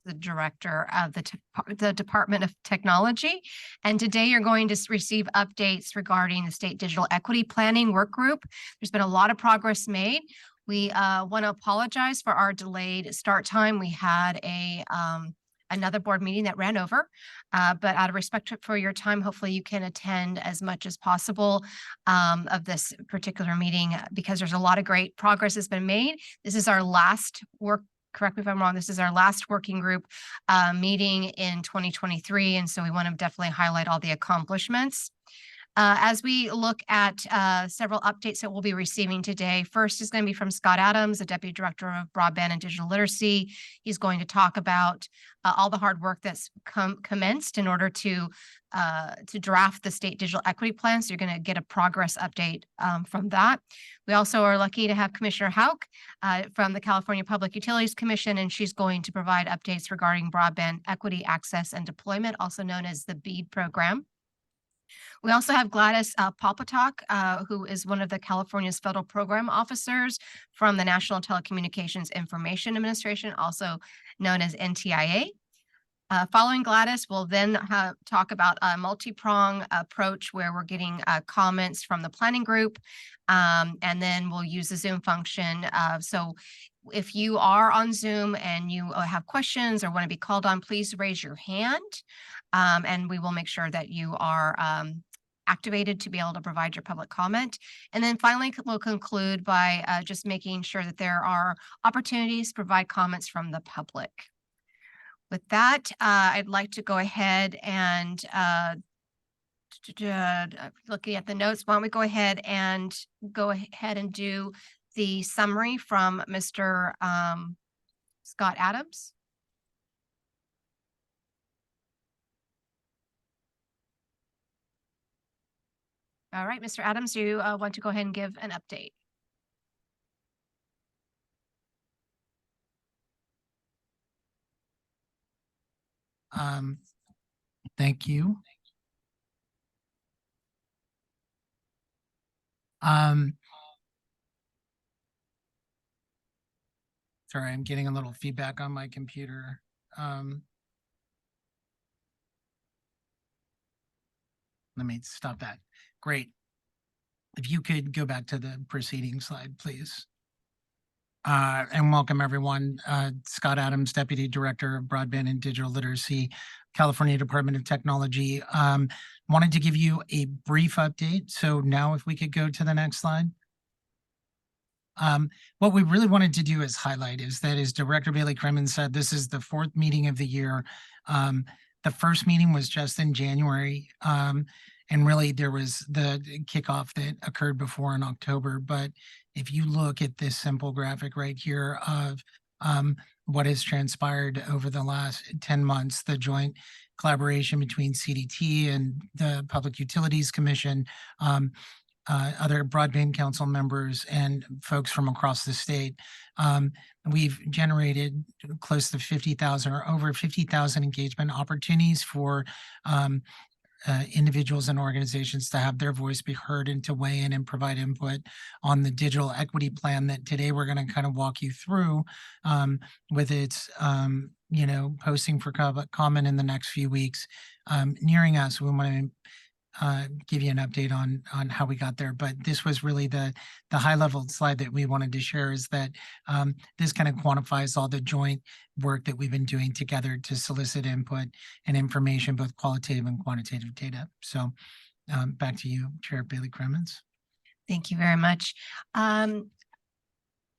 the director of the Department of Technology. And today you're going to receive updates regarding the State Digital Equity Planning Work Group. There's been a lot of progress made. We want to apologize for our delayed start time. We had another board meeting that ran over, but out of respect for your time, hopefully you can attend as much as possible of this particular meeting, because there's a lot of great progress has been made. This is our last correct me if I'm wrong, this is our last working group meeting in 2023. And so we want to definitely highlight all the accomplishments. As we look at several updates that we'll be receiving today, first is going to be from Scott Adams, the Deputy Director of Broadband and Digital Literacy. He's going to talk about all the hard work that's commenced in order to draft the State Digital Equity Plan. So you're going to get a progress update from that. We also are lucky to have Commissioner Hauk from the California Public Utilities Commission, and she's going to provide updates regarding broadband equity, access, and deployment, also known as the BEAD program. We also have Gladys Palpatak, who is one of the California's federal program officers from the National Telecommunications Information Administration, also known as NTIA. Following Gladys, we'll then talk about a multi-prong approach where we're getting comments from the planning group, and then we'll use the Zoom function. So if you are on Zoom and you have questions or want to be called on, please raise your hand, and we will make sure that you are activated to be able to provide your public comment. And then finally, we'll conclude by just making sure that there are opportunities to provide comments from the public. With that, I'd like to go ahead and looking at the notes, why don't we go ahead and do the summary from Mr. Scott Adams. All right, Mr. Adams, do you want to go ahead and give an update? Thank you. Sorry, I'm getting a little feedback on my computer. Let me stop that. Great. If you could go back to the preceding slide, please. And welcome everyone. Scott Adams, Deputy Director of Broadband and Digital Literacy, California Department of Technology. Wanted to give you a brief update. So now if we could go to the next slide. What we really wanted to do is highlight is that, as Director Bailey Kremen said, this is the 4th meeting of the year. The first meeting was just in January. And really there was the kickoff that occurred before in October. But if you look at this simple graphic right here of what has transpired over the last 10 months, the joint collaboration between CDT and the Public Utilities Commission, other broadband council members and folks from across the state, we've generated close to 50,000 or over 50,000 engagement opportunities for individuals and organizations to have their voice be heard and to weigh in and provide input on the digital equity plan that today we're going to kind of walk you through with its posting for comment in the next few weeks. Nearing us, we want to give you an update on how we got there, but this was really the high level slide that we wanted to share, is that this kind of quantifies all the joint work that we've been doing together to solicit input and information, both qualitative and quantitative data. So back to you, Chair Bailey Kremen. Thank you very much.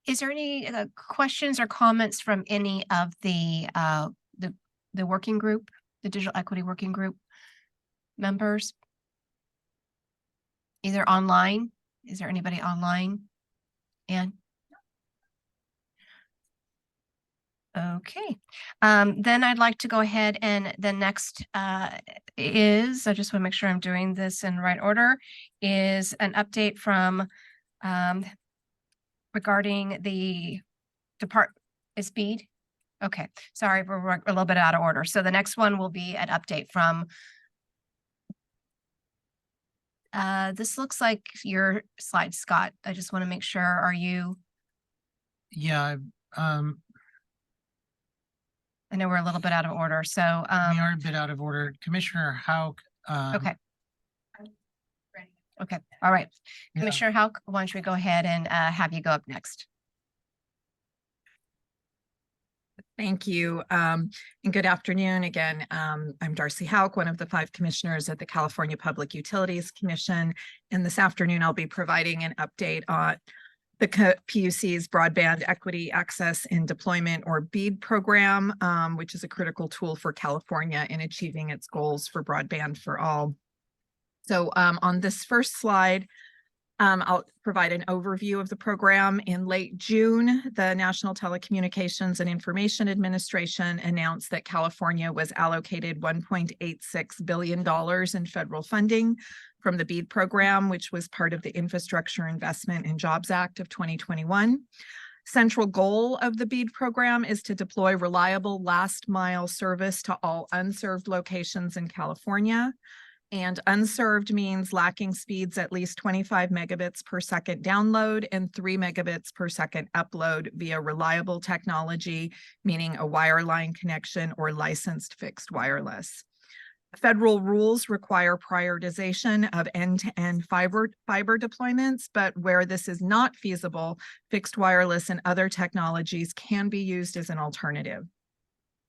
Is there any questions or comments from any of the working group, the Digital Equity Working Group members? Either online? Is there anybody online? And okay, then I'd like to go ahead, and the next is, I just want to make sure I'm doing this in the right order, is an update from regarding the is BEAD. Okay, sorry, we're a little bit out of order. So the next one will be an update from this looks like your slide, Scott. I just want to make sure, are you? Yeah. I I know we're a little bit out of order, so, We are a bit out of order. Commissioner Hauk. okay. Okay, all right. Yeah. Commissioner Hauk, why don't we go ahead and have you go up next? Thank you, and good afternoon again. I'm Darcy Hauk, one of the 5 commissioners at the California Public Utilities Commission. And this afternoon, I'll be providing an update on the PUC's Broadband Equity Access and Deployment, or BEAD program, which is a critical tool for California in achieving its goals for broadband for all. So on this first slide, I'll provide an overview of the program. In late June, the National Telecommunications and Information Administration announced that California was allocated $1.86 billion in federal funding from the BEAD program, which was part of the Infrastructure Investment and Jobs Act of 2021. Central goal of the BEAD program is to deploy reliable last mile service to all unserved locations in California. And unserved means lacking speeds at least 25 megabits per second download and 3 megabits per second upload via reliable technology, meaning a wireline connection or licensed fixed wireless. Federal rules require prioritization of end-to-end fiber deployments, but where this is not feasible, fixed wireless and other technologies can be used as an alternative.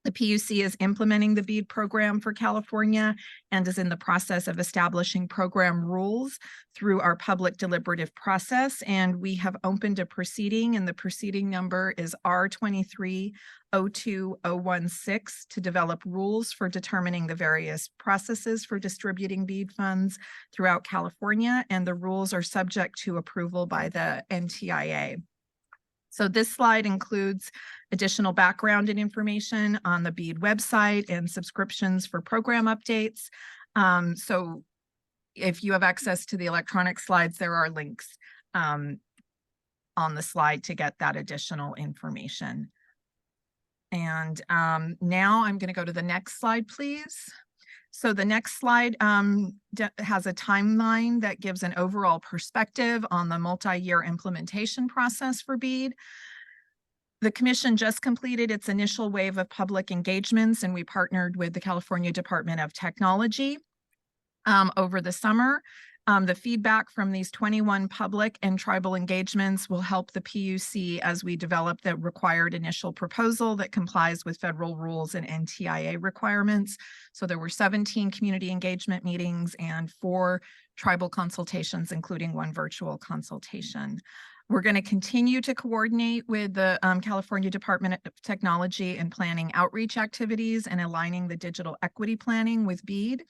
The PUC is implementing the BEAD program for California and is in the process of establishing program rules through our public deliberative process. And we have opened a proceeding, and the proceeding number is R23-02016, to develop rules for determining the various processes for distributing BEAD funds throughout California. And the rules are subject to approval by the NTIA. So this slide includes additional background and information on the BEAD website and subscriptions for program updates. So if you have access to the electronic slides, there are links on the slide to get that additional information. And now I'm going to go to the next slide, please. So the next slide has a timeline that gives an overall perspective on the multi-year implementation process for BEAD. The Commission just completed its initial wave of public engagements, and we partnered with the California Department of Technology over the summer. The feedback from these 21 public and tribal engagements will help the PUC as we develop the required initial proposal that complies with federal rules and NTIA requirements. So there were 17 community engagement meetings and 4 tribal consultations, including 1 virtual consultation. We're going to continue to coordinate with the California Department of Technology and planning outreach activities and aligning the digital equity planning with BEAD,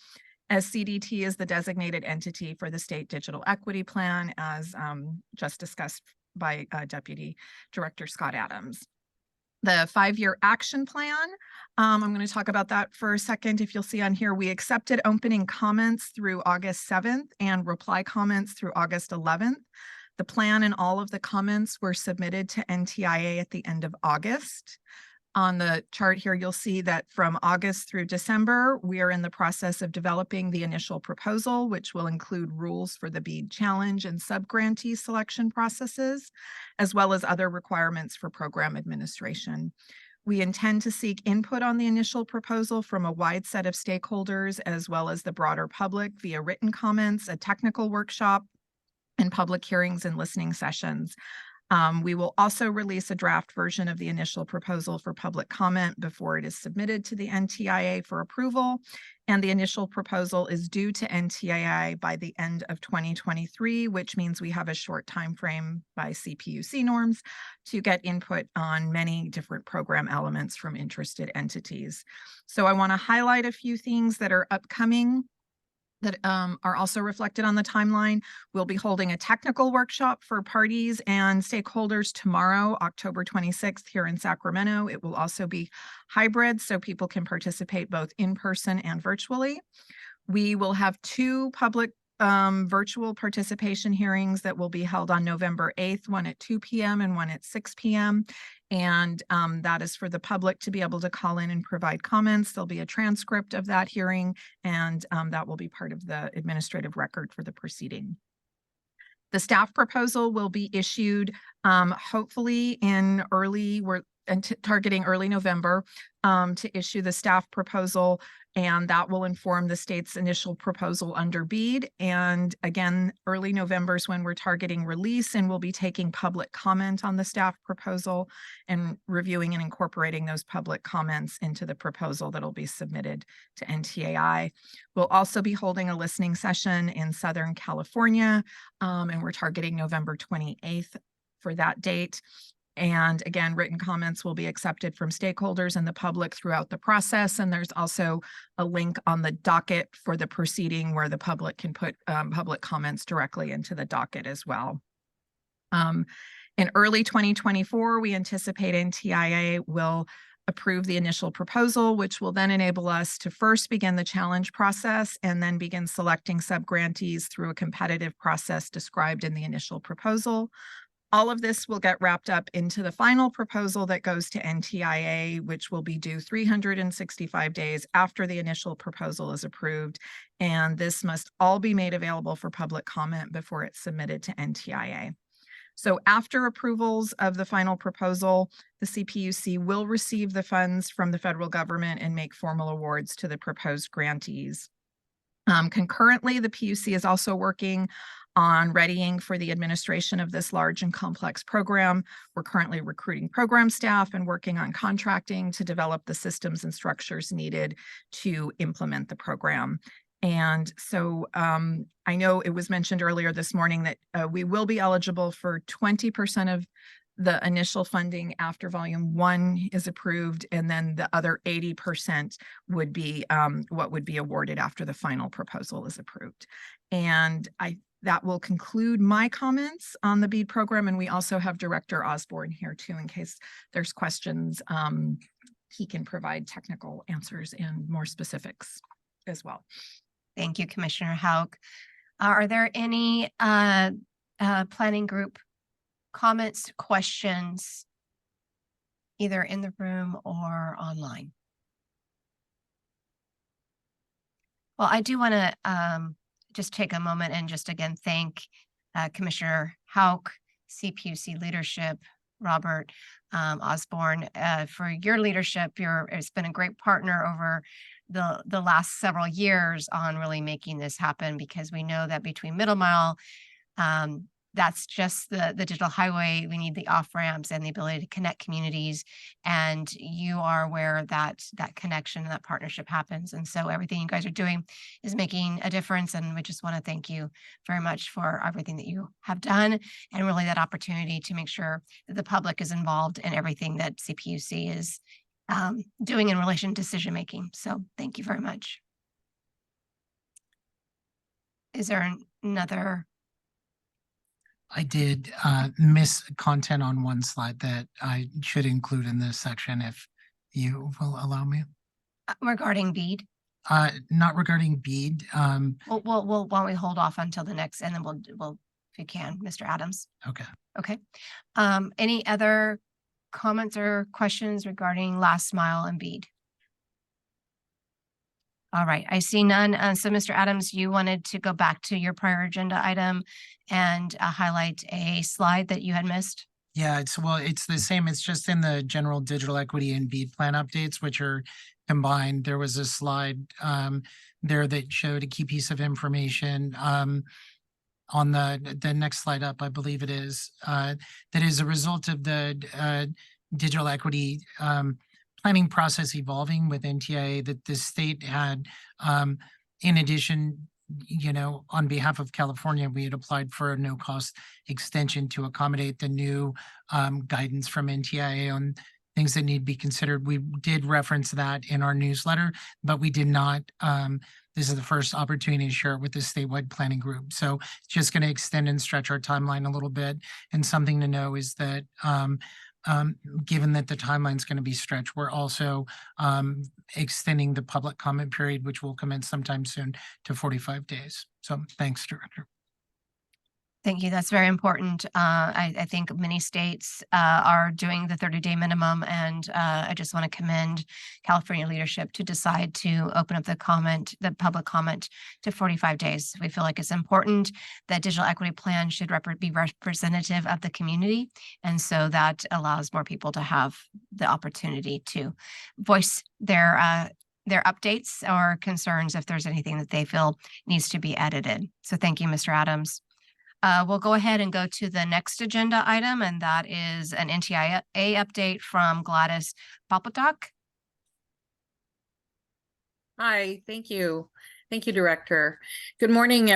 as CDT is the designated entity for the State Digital Equity Plan, as just discussed by Deputy Director Scott Adams. The 5-year action plan, I'm going to talk about that for a second. If you'll see on here, we accepted opening comments through August 7th and reply comments through August 11th. The plan and all of the comments were submitted to NTIA at the end of August. On the chart here, you'll see that from August through December, we are in the process of developing the initial proposal, which will include rules for the BEAD challenge and sub-grantee selection processes, as well as other requirements for program administration. We intend to seek input on the initial proposal from a wide set of stakeholders, as well as the broader public via written comments, a technical workshop, and public hearings and listening sessions. We will also release a draft version of the initial proposal for public comment before it is submitted to the NTIA for approval. And the initial proposal is due to NTIA by the end of 2023, which means we have a short time frame by CPUC norms to get input on many different program elements from interested entities. So I want to highlight a few things that are upcoming that are also reflected on the timeline. We'll be holding a technical workshop for parties and stakeholders tomorrow, October 26th, here in Sacramento. It will also be hybrid, so people can participate both in person and virtually. We will have 2 public virtual participation hearings that will be held on November 8th, one at 2 p.m. and one at 6 p.m. And that is for the public to be able to call in and provide comments. There'll be a transcript of that hearing, and that will be part of the administrative record for the proceeding. The staff proposal will be issued hopefully in early, we're targeting early November to issue the staff proposal, and that will inform the state's initial proposal under BEAD. And again, early November is when we're targeting release, and we'll be taking public comment on the staff proposal and reviewing and incorporating those public comments into the proposal that'll be submitted to NTAI. We'll also be holding a listening session in Southern California, and we're targeting November 28th for that date. And again, written comments will be accepted from stakeholders and the public throughout the process. And there's also a link on the docket for the proceeding where the public can put public comments directly into the docket as well. In early 2024, we anticipate NTIA will approve the initial proposal, which will then enable us to first begin the challenge process and then begin selecting subgrantees through a competitive process described in the initial proposal. All of this will get wrapped up into the final proposal that goes to NTIA, which will be due 365 days after the initial proposal is approved. And this must all be made available for public comment before it's submitted to NTIA. So after approvals of the final proposal, the CPUC will receive the funds from the federal government and make formal awards to the proposed grantees. Concurrently, the PUC is also working on readying for the administration of this large and complex program. We're currently recruiting program staff and working on contracting to develop the systems and structures needed to implement the program. And so I know it was mentioned earlier this morning that we will be eligible for 20% of the initial funding after volume 1 is approved, and then the other 80% would be what would be awarded after the final proposal is approved. And that will conclude my comments on the BEAD program. And we also have Director Osborne here too, in case there's questions. He can provide technical answers and more specifics as well. Thank you, Commissioner Hauk. Are there any planning group comments, questions, either in the room or online? Well, I do want to just take a moment and just again thank Commissioner Hauk, CPUC leadership, Robert Osborne, for your leadership. It's been a great partner over the last several years on really making this happen, because we know that between Middle Mile, that's just the digital highway. We need the off ramps and the ability to connect communities. And you are where that connection and that partnership happens. And so everything you guys are doing is making a difference. And we just want to thank you very much for everything that you have done, and really that opportunity to make sure that the public is involved in everything that CPUC is doing in relation to decision making. So thank you very much. Is there another? I did miss content on one slide that I should include in this section, if you will allow me. Regarding BEAD? Not regarding BEAD. Well, why don't we hold off until the next, and then we'll if you can, Mr. Adams. Okay. Okay. Any other comments or questions regarding last mile and BEAD? All right, I see none. So Mr. Adams, you wanted to go back to your prior agenda item and highlight a slide that you had missed? Yeah, it's the same. It's just in the general digital equity and BEAD plan updates, which are combined. There was a slide there that showed a key piece of information on the next slide up, I believe it is, that is a result of the digital equity planning process evolving with NTIA, that the state had, in addition, on behalf of California, we had applied for a no-cost extension to accommodate the new guidance from NTIA on things that need to be considered. We did reference that in our newsletter, but we did not. This is the first opportunity to share it with the statewide planning group. So it's just going to extend and stretch our timeline a little bit. And something to know is that given that the timeline is going to be stretched, we're also extending the public comment period, which will commence sometime soon, to 45 days. So thanks, Director. Thank you. That's very important. I think many states are doing the 30-day minimum, and I just want to commend California leadership to decide to open up the public comment to 45 days. We feel like it's important that digital equity plan should be representative of the community, and so that allows more people to have the opportunity to voice their updates or concerns if there's anything that they feel needs to be edited. So thank you, Mr. Adams. We'll go ahead and go to the next agenda item, and that is an NTIA update from Gladys Palpatak. Hi, thank you. Thank you, Director. Good morning,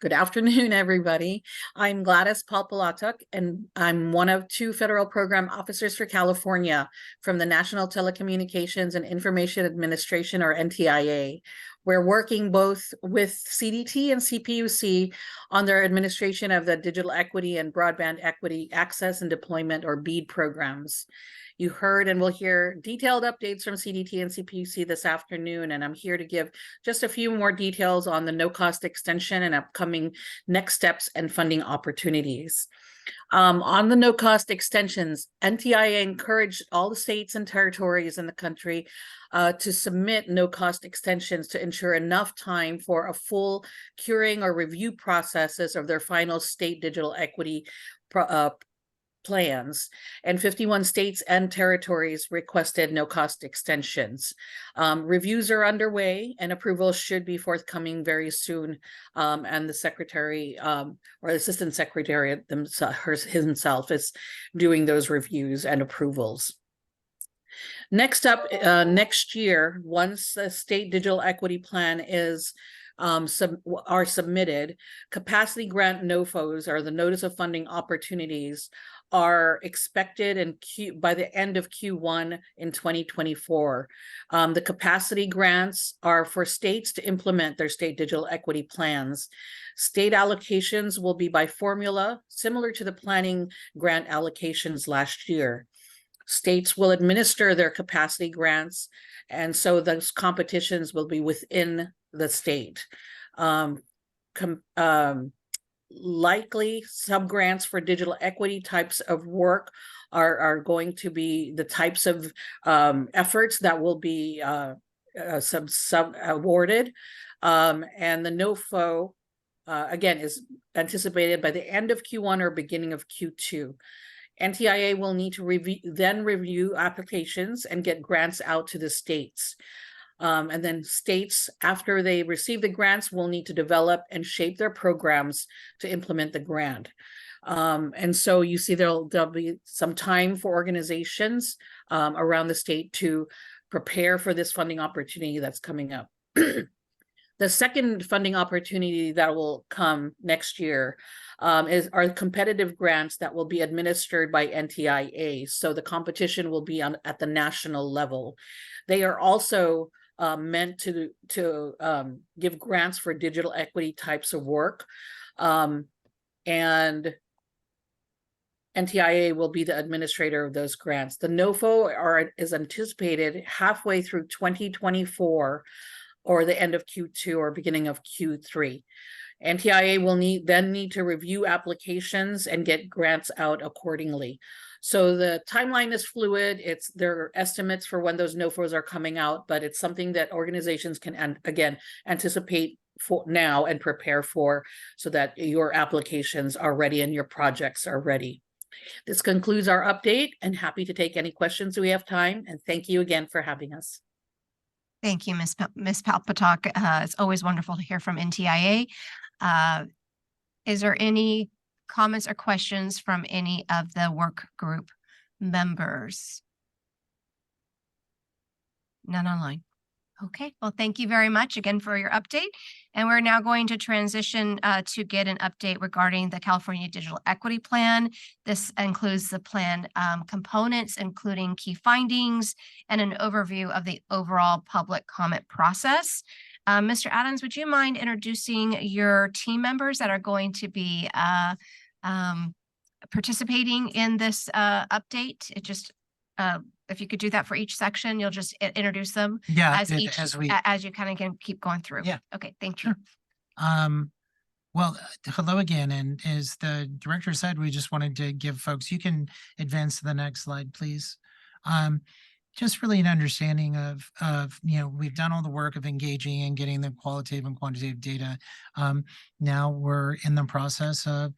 good afternoon, everybody. I'm Gladys Palpatak, and I'm one of 2 federal program officers for California from the National Telecommunications and Information Administration, or NTIA. We're working both with CDT and CPUC on their administration of the Digital Equity and Broadband Equity Access and Deployment, or BEAD programs. You heard and will hear detailed updates from CDT and CPUC this afternoon, and I'm here to give just a few more details on the no-cost extension and upcoming next steps and funding opportunities. On the no-cost extensions, NTIA encouraged all the states and territories in the country to submit no-cost extensions to ensure enough time for a full curing or review processes of their final state digital equity plans, and 51 states and territories requested no-cost extensions. Reviews are underway and approval should be forthcoming very soon, and the secretary or the assistant secretary himself is doing those reviews and approvals. Next up, next year, once the state digital equity plan is are submitted, capacity grant NOFOs, or the notice of funding opportunities, are expected by the end of Q1 in 2024. The capacity grants are for states to implement their state digital equity plans. State allocations will be by formula, similar to the planning grant allocations last year. States will administer their capacity grants, and so those competitions will be within the state. Likely subgrants for digital equity types of work are going to be the types of efforts that will be awarded, and the NOFO again is anticipated by the end of Q1 or beginning of Q2. NTIA will need to review applications and get grants out to the states. And then states, after they receive the grants, will need to develop and shape their programs to implement the grant. And so you see there'll be some time for organizations around the state to prepare for this funding opportunity that's coming up. The second funding opportunity that will come next year are competitive grants that will be administered by NTIA. So the competition will be at the national level. They are also meant to give grants for digital equity types of work, and NTIA will be the administrator of those grants. The NOFO is anticipated halfway through 2024 or the end of Q2 or beginning of Q3. NTIA will then need to review applications and get grants out accordingly. So the timeline is fluid. There are estimates for when those NOFOs are coming out, but it's something that organizations can, again, anticipate for now and prepare for, so that your applications are ready and your projects are ready. This concludes our update, and happy to take any questions we have time. And thank you again for having us. Thank you, Ms. Palpatak. It's always wonderful to hear from NTIA. Is there any comments or questions from any of the work group members? None online. Okay, well, thank you very much again for your update. And we're now going to transition to get an update regarding the California Digital Equity Plan. This includes the plan components, including key findings and an overview of the overall public comment process. Mr. Adams, would you mind introducing your team members that are going to be participating in this update? If you could do that for each section, you'll just introduce them as you kind of can keep going through. Yeah. Okay, thank you. Well, hello again, and as the director said, we just wanted to give folks, you can advance to the next slide, please. Um, just really an understanding of, we've done all the work of engaging and getting the qualitative and quantitative data. Now we're in the process of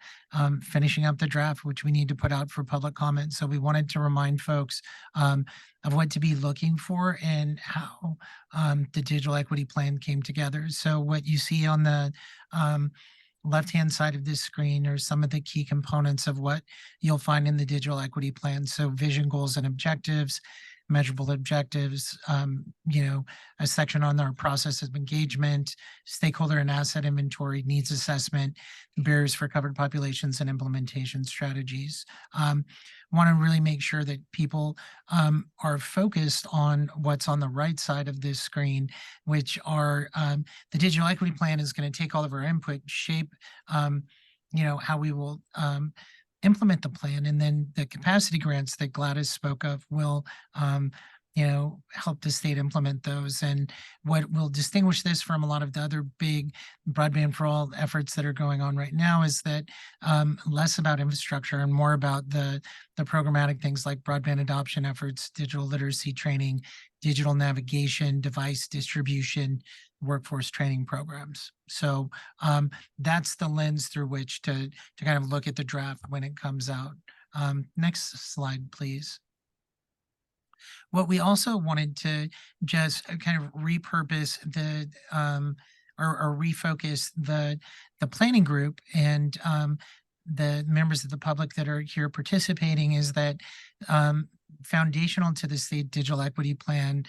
finishing up the draft, which we need to put out for public comment. So we wanted to remind folks of what to be looking for and how the digital equity plan came together. So what you see on the left-hand side of this screen are some of the key components of what you'll find in the digital equity plan. So vision, goals, and objectives, measurable objectives, a section on our process of engagement, stakeholder and asset inventory, needs assessment, barriers for covered populations, and implementation strategies. Want to really make sure that people are focused on what's on the right side of this screen, which are the digital equity plan is going to take all of our input, shape, how we will implement the plan, and then the capacity grants that Gladys spoke of will help the state implement those. And what will distinguish this from a lot of the other big broadband for all efforts that are going on right now is that less about infrastructure and more about the programmatic things like broadband adoption efforts, digital literacy training, digital navigation, device distribution, workforce training programs. So that's the lens through which to kind of look at the draft when it comes out. Next slide, please. What we also wanted to just kind of repurpose the or refocus the planning group and the members of the public that are here participating is that foundational to the state digital equity plan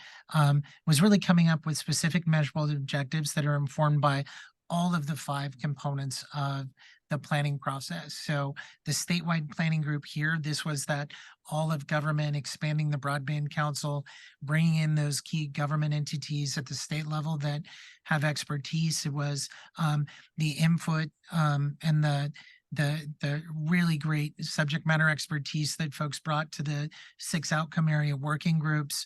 was really coming up with specific measurable objectives that are informed by all of the 5 components of the planning process. So the statewide planning group here, this was that all of government, expanding the broadband council, bringing in those key government entities at the state level that have expertise. It was the input and the really great subject matter expertise that folks brought to the 6 outcome area working groups,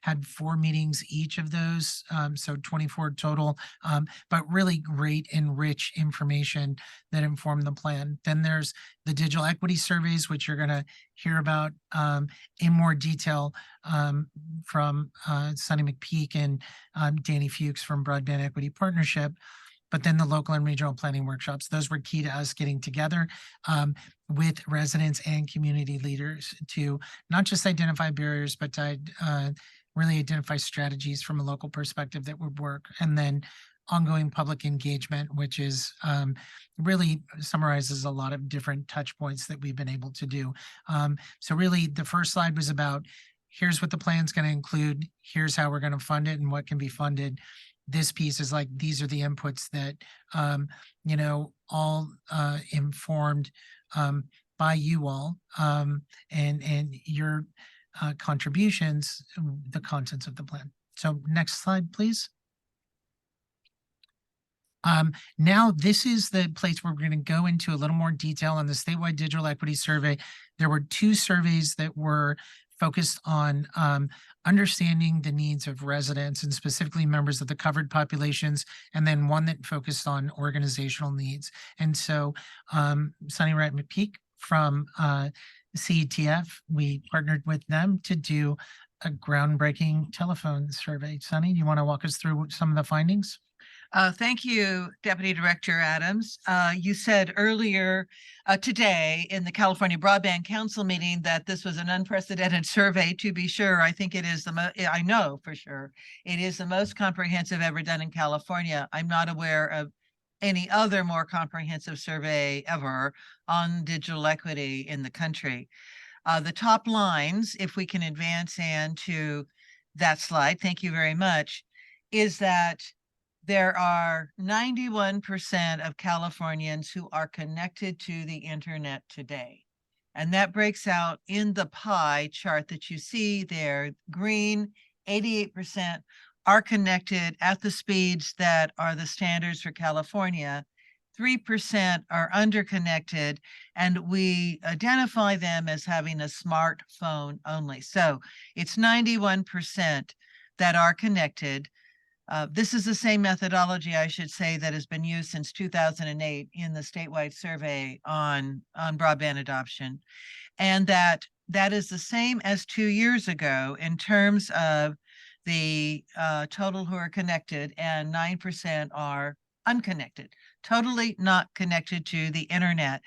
had 4 meetings each of those, so 24 total, but really great and rich information that informed the plan. Then there's the digital equity surveys, which you're going to hear about in more detail from Sunny McPeak and Danny Fuchs from Broadband Equity Partnership. But then the local and regional planning workshops, those were key to us getting together with residents and community leaders to not just identify barriers, but to really identify strategies from a local perspective that would work. And then ongoing public engagement, which is really summarizes a lot of different touch points that we've been able to do. So really the first slide was about, here's what the plan's going to include, here's how we're going to fund it and what can be funded. This piece is like, these are the inputs that, all informed by you all and your contributions, the contents of the plan. So next slide, please. Now this is the place where we're going to go into a little more detail on the statewide digital equity survey. There were 2 surveys that were focused on understanding the needs of residents and specifically members of the covered populations, and then one that focused on organizational needs. And so Sunny Wright McPeak from CETF, we partnered with them to do a groundbreaking telephone survey. Sunny, do you want to walk us through some of the findings? Thank you, Deputy Director Adams. You said earlier today in the California Broadband Council meeting that this was an unprecedented survey. To be sure, I think it is I know for sure it is the most comprehensive ever done in California. I'm not aware of any other more comprehensive survey ever on digital equity in the country. The top lines, if we can advance and to that slide, thank you very much, is that there are 91% of Californians who are connected to the internet today. And that breaks out in the pie chart that you see there. Green, 88% are connected at the speeds that are the standards for California. 3% are underconnected, and we identify them as having a smartphone only. So it's 91% that are connected. This is the same methodology, I should say, that has been used since 2008 in the statewide survey on broadband adoption. And that is the same as 2 years ago in terms of the total who are connected, and 9% are unconnected, totally not connected to the internet.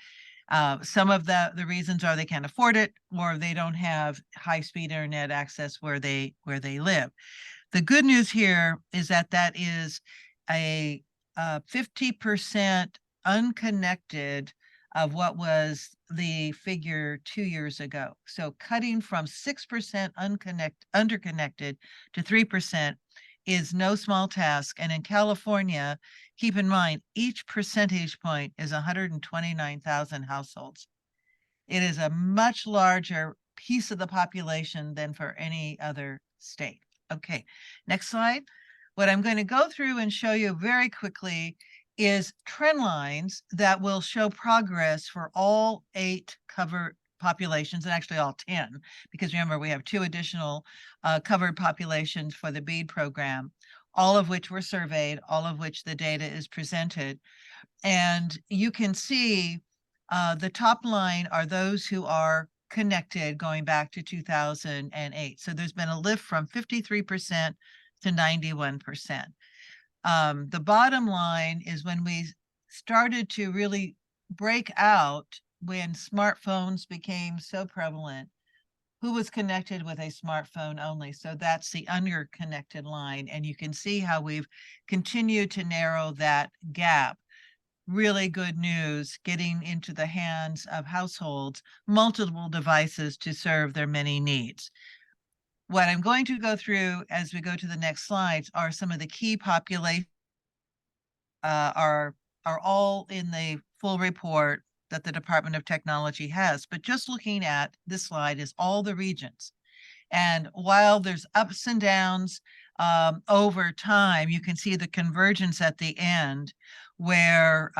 Some of the reasons are they can't afford it, or they don't have high-speed internet access where they live. The good news here is that is a 50% unconnected of what was the figure 2 years ago. So cutting from 6% underconnected to 3% is no small task. And in California, keep in mind, each percentage point is 129,000 households. It is a much larger piece of the population than for any other state. Okay, next slide. What I'm going to go through and show you very quickly is trend lines that will show progress for all 8 covered populations, and actually all 10, because remember, we have 2 additional covered populations for the BEAD program, all of which were surveyed, all of which the data is presented. And you can see the top line are those who are connected going back to 2008. So there's been a lift from 53% to 91%. The bottom line is when we started to really break out, when smartphones became so prevalent, who was connected with a smartphone only. So that's the underconnected line. And you can see how we've continued to narrow that gap. Really good news, getting into the hands of households, multiple devices to serve their many needs. What I'm going to go through as we go to the next slides are some of the key populations are all in the full report that the Department of Technology has. But just looking at this slide is all the regions. And while there's ups and downs over time, you can see the convergence at the end, where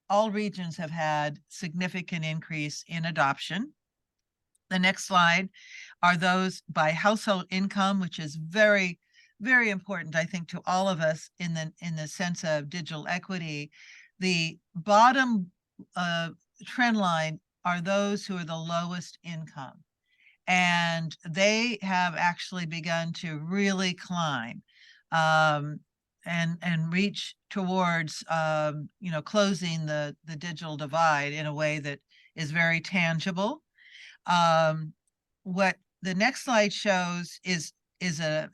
all regions have had significant increase in adoption. The next slide are those by household income, which is very, very important, I think, to all of us in the sense of digital equity. The bottom trend line are those who are the lowest income. And they have actually begun to really climb and reach towards closing the digital divide in a way that is very tangible. What the next slide shows is a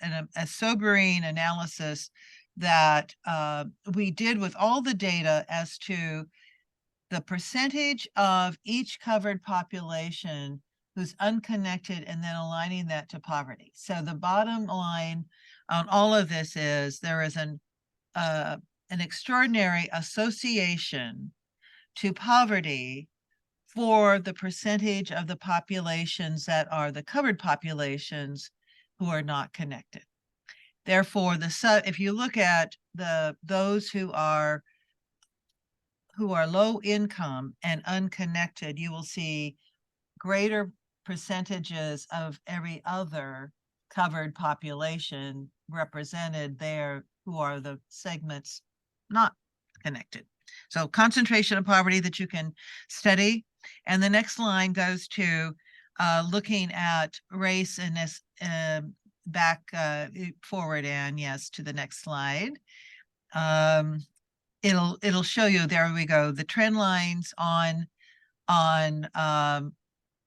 sobering analysis that we did with all the data as to the percentage of each covered population who's unconnected, and then aligning that to poverty. So the bottom line on all of this is there is an extraordinary association to poverty for the percentage of the populations that are the covered populations who are not connected. Therefore, if you look at those who are low income and unconnected, you will see greater percentages of every other covered population represented there, who are the segments not connected. So concentration of poverty that you can study. And the next line goes to looking at race and this back forward, and yes, to the next slide. It'll show you, there we go, the trend lines on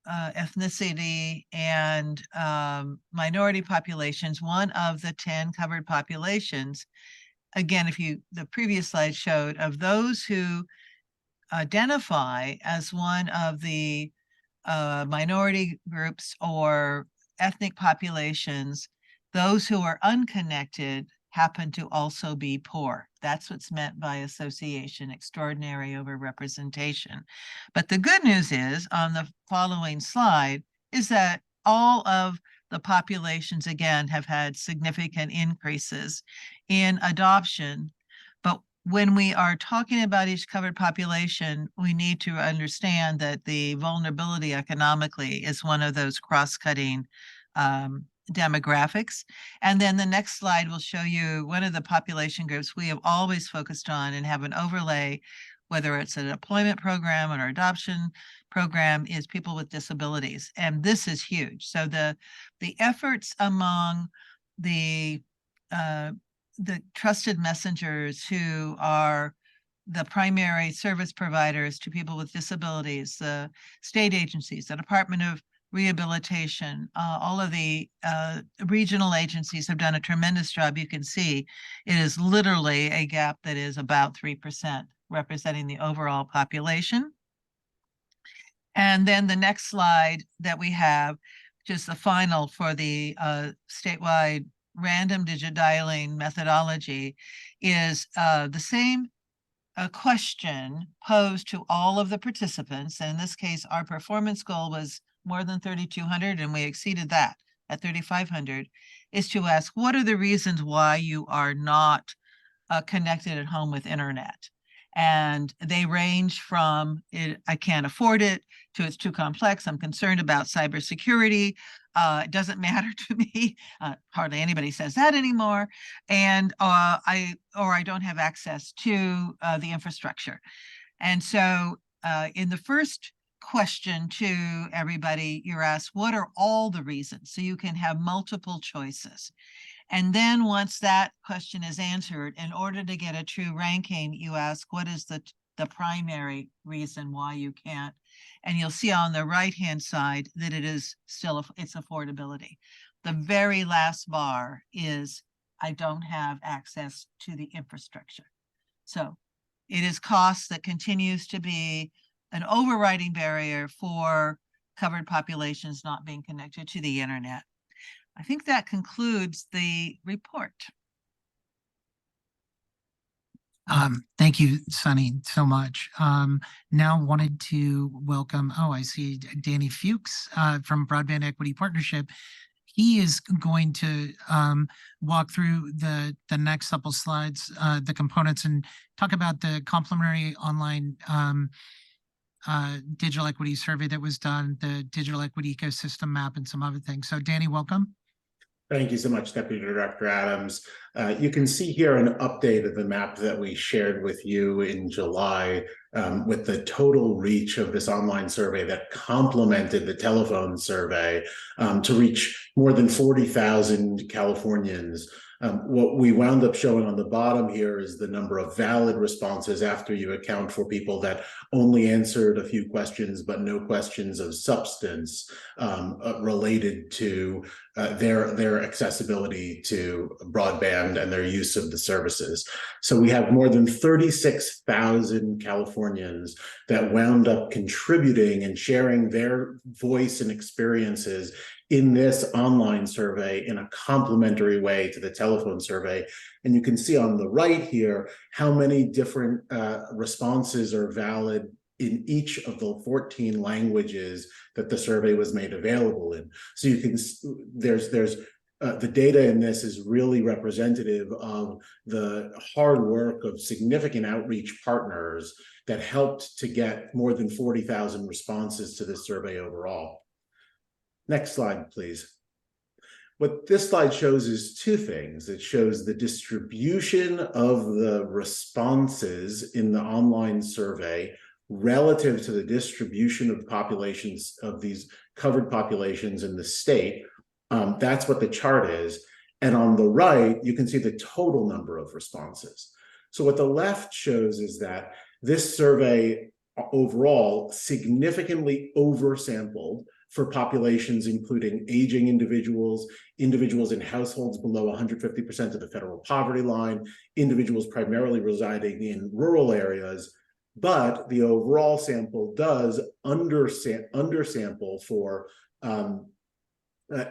ethnicity and minority populations, one of the 10 covered populations. Again, the previous slide showed of those who identify as one of the minority groups or ethnic populations, those who are unconnected happen to also be poor. That's what's meant by association, extraordinary overrepresentation. But the good news is, on the following slide, is that all of the populations, again, have had significant increases in adoption. But when we are talking about each covered population, we need to understand that the vulnerability economically is one of those cross-cutting demographics. And then the next slide will show you one of the population groups we have always focused on and have an overlay, whether it's an employment program or adoption program, is people with disabilities. And this is huge. So the efforts among the trusted messengers who are the primary service providers to people with disabilities, the state agencies, the Department of Rehabilitation, all of the regional agencies have done a tremendous job. You can see it is literally a gap that is about 3%, representing the overall population. And then the next slide that we have, which is the final for the statewide random digit dialing methodology, is the same question posed to all of the participants. And in this case, our performance goal was more than 3,200, and we exceeded that at 3,500, is to ask, what are the reasons why you are not connected at home with internet? And they range from, I can't afford it, to it's too complex, I'm concerned about cybersecurity, it doesn't matter to me, hardly anybody says that anymore, and I don't have access to the infrastructure. And so in the first question to everybody, you're asked, what are all the reasons? So you can have multiple choices. And then once that question is answered, in order to get a true ranking, you ask, what is the primary reason why you can't? And you'll see on the right-hand side that it is still, it's affordability. The very last bar is, I don't have access to the infrastructure. So it is cost that continues to be an overriding barrier for covered populations not being connected to the internet. I think that concludes the report. Thank you, Sunny, so much. Now wanted to welcome, I see Danny Fuchs from Broadband Equity Partnership. He is going to walk through the next couple slides, the components, and talk about the complementary online digital equity survey that was done, the digital equity ecosystem map, and some other things. So Danny, welcome. Thank you so much, Deputy Director Adams. You can see here an update of the map that we shared with you in July with the total reach of this online survey that complemented the telephone survey to reach more than 40,000 Californians. What we wound up showing on the bottom here is the number of valid responses after you account for people that only answered a few questions, but no questions of substance related to their accessibility to broadband and their use of the services. So we have more than 36,000 Californians that wound up contributing and sharing their voice and experiences in this online survey in a complementary way to the telephone survey. And you can see on the right here how many different responses are valid in each of the 14 languages that the survey was made available in. So you can, the data in this is really representative of the hard work of significant outreach partners that helped to get more than 40,000 responses to this survey overall. Next slide, please. What this slide shows is two things. It shows the distribution of the responses in the online survey relative to the distribution of populations of these covered populations in the state. That's what the chart is. And on the right, you can see the total number of responses. So what the left shows is that this survey overall significantly oversampled for populations including aging individuals, individuals in households below 150% of the federal poverty line, individuals primarily residing in rural areas, but the overall sample does undersample for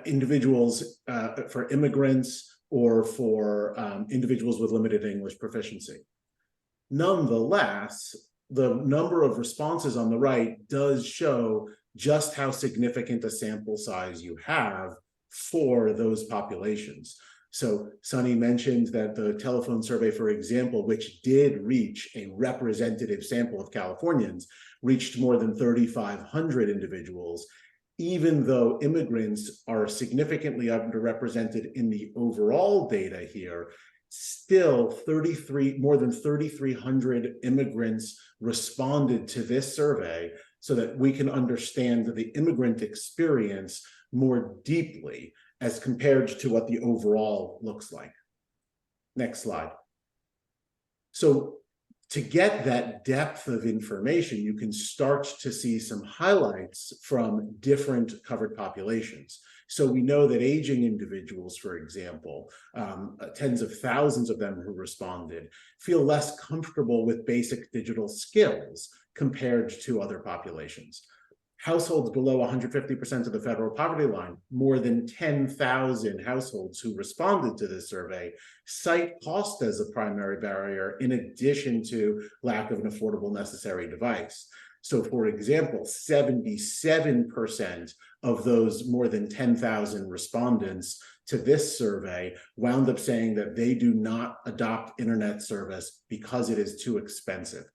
individuals, for immigrants, or for individuals with limited English proficiency. Nonetheless, the number of responses on the right does show just how significant a sample size you have for those populations. So Sunny mentioned that the telephone survey, for example, which did reach a representative sample of Californians, reached more than 3,500 individuals. even though immigrants are significantly underrepresented in the overall data here, still more than 3,300 immigrants responded to this survey so that we can understand the immigrant experience more deeply as compared to what the overall looks like. Next slide. So to get that depth of information, you can start to see some highlights from different covered populations. So we know that aging individuals, for example, tens of thousands of them who responded, feel less comfortable with basic digital skills compared to other populations. Households below 150% of the federal poverty line, more than 10,000 households who responded to this survey, cite cost as a primary barrier in addition to lack of an affordable necessary device. So for example, 77% of those more than 10,000 respondents to this survey wound up saying that they do not adopt internet service because it is too expensive.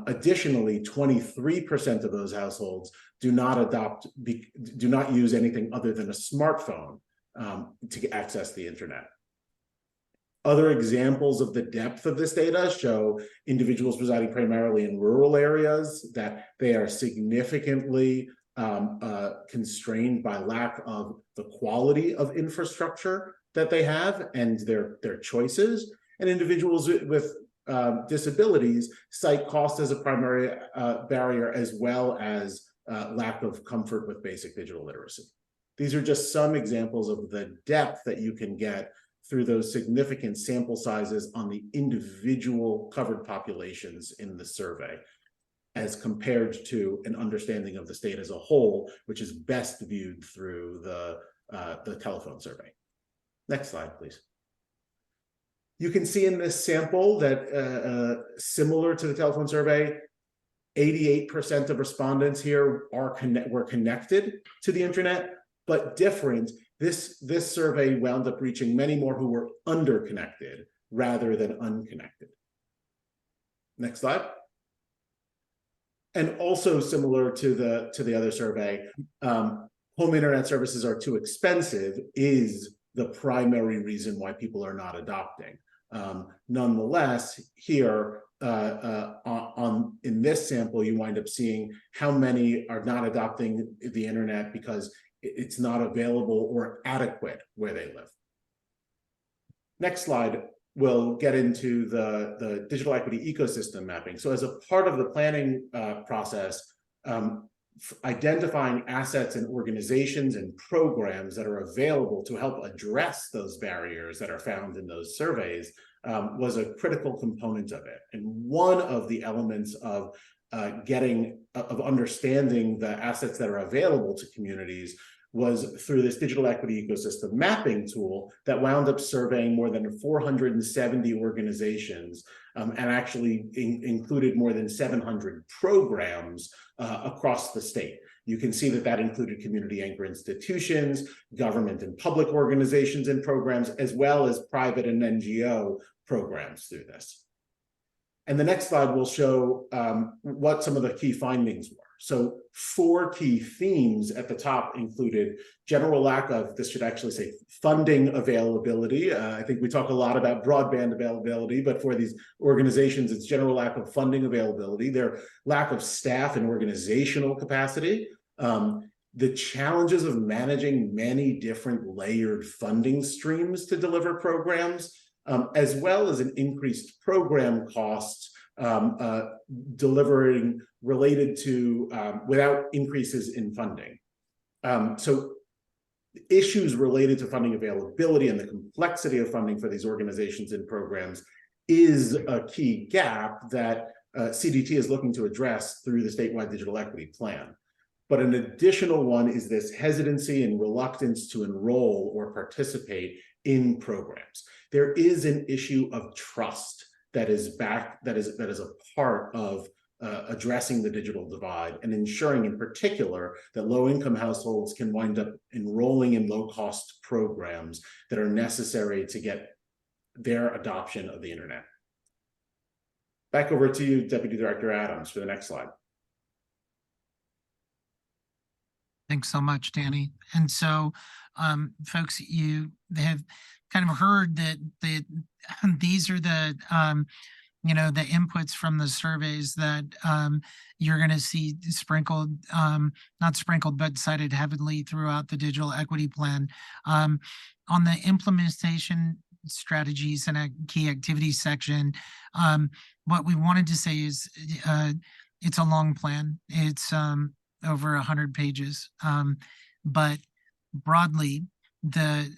Additionally, 23% of those households do not use anything other than a smartphone to access the internet. Other examples of the depth of this data show individuals residing primarily in rural areas that they are significantly constrained by lack of the quality of infrastructure that they have and their choices, and individuals with disabilities cite cost as a primary barrier, as well as lack of comfort with basic digital literacy. These are just some examples of the depth that you can get through those significant sample sizes on the individual covered populations in the survey, as compared to an understanding of the state as a whole, which is best viewed through the telephone survey. Next slide, please. You can see in this sample that similar to the telephone survey, 88% of respondents here were connected to the internet, but different. This survey wound up reaching many more who were underconnected rather than unconnected. Next slide. And also similar to the other survey, home internet services are too expensive is the primary reason why people are not adopting. Nonetheless, here in this sample, you wind up seeing how many are not adopting the internet because it's not available or adequate where they live. Next slide, we'll get into the digital equity ecosystem mapping. So as a part of the planning process, identifying assets and organizations and programs that are available to help address those barriers that are found in those surveys was a critical component of it. And one of the elements of understanding the assets that are available to communities was through this digital equity ecosystem mapping tool that wound up surveying more than 470 organizations and actually included more than 700 programs across the state. You can see that included community anchor institutions, government and public organizations and programs, as well as private and NGO programs through this. And the next slide will show what some of the key findings were. So 4 key themes at the top included general lack of, this should actually say funding availability. I think we talk a lot about broadband availability, but for these organizations, it's general lack of funding availability, their lack of staff and organizational capacity, the challenges of managing many different layered funding streams to deliver programs, as well as an increased program costs delivering related to without increases in funding. So issues related to funding availability and the complexity of funding for these organizations and programs is a key gap that CDT is looking to address through the statewide digital equity plan. But an additional one is this hesitancy and reluctance to enroll or participate in programs. There is an issue of trust that is a part of addressing the digital divide and ensuring in particular that low-income households can wind up enrolling in low-cost programs that are necessary to get their adoption of the internet. Back over to you, Deputy Director Adams, for the next slide. Thanks so much, Danny. And so, folks, they have kind of heard that these are the, the inputs from the surveys that you're going to see sprinkled, not sprinkled, but cited heavily throughout the digital equity plan. On the implementation strategies and key activities section, what we wanted to say is it's a long plan. It's over 100 pages. But broadly, the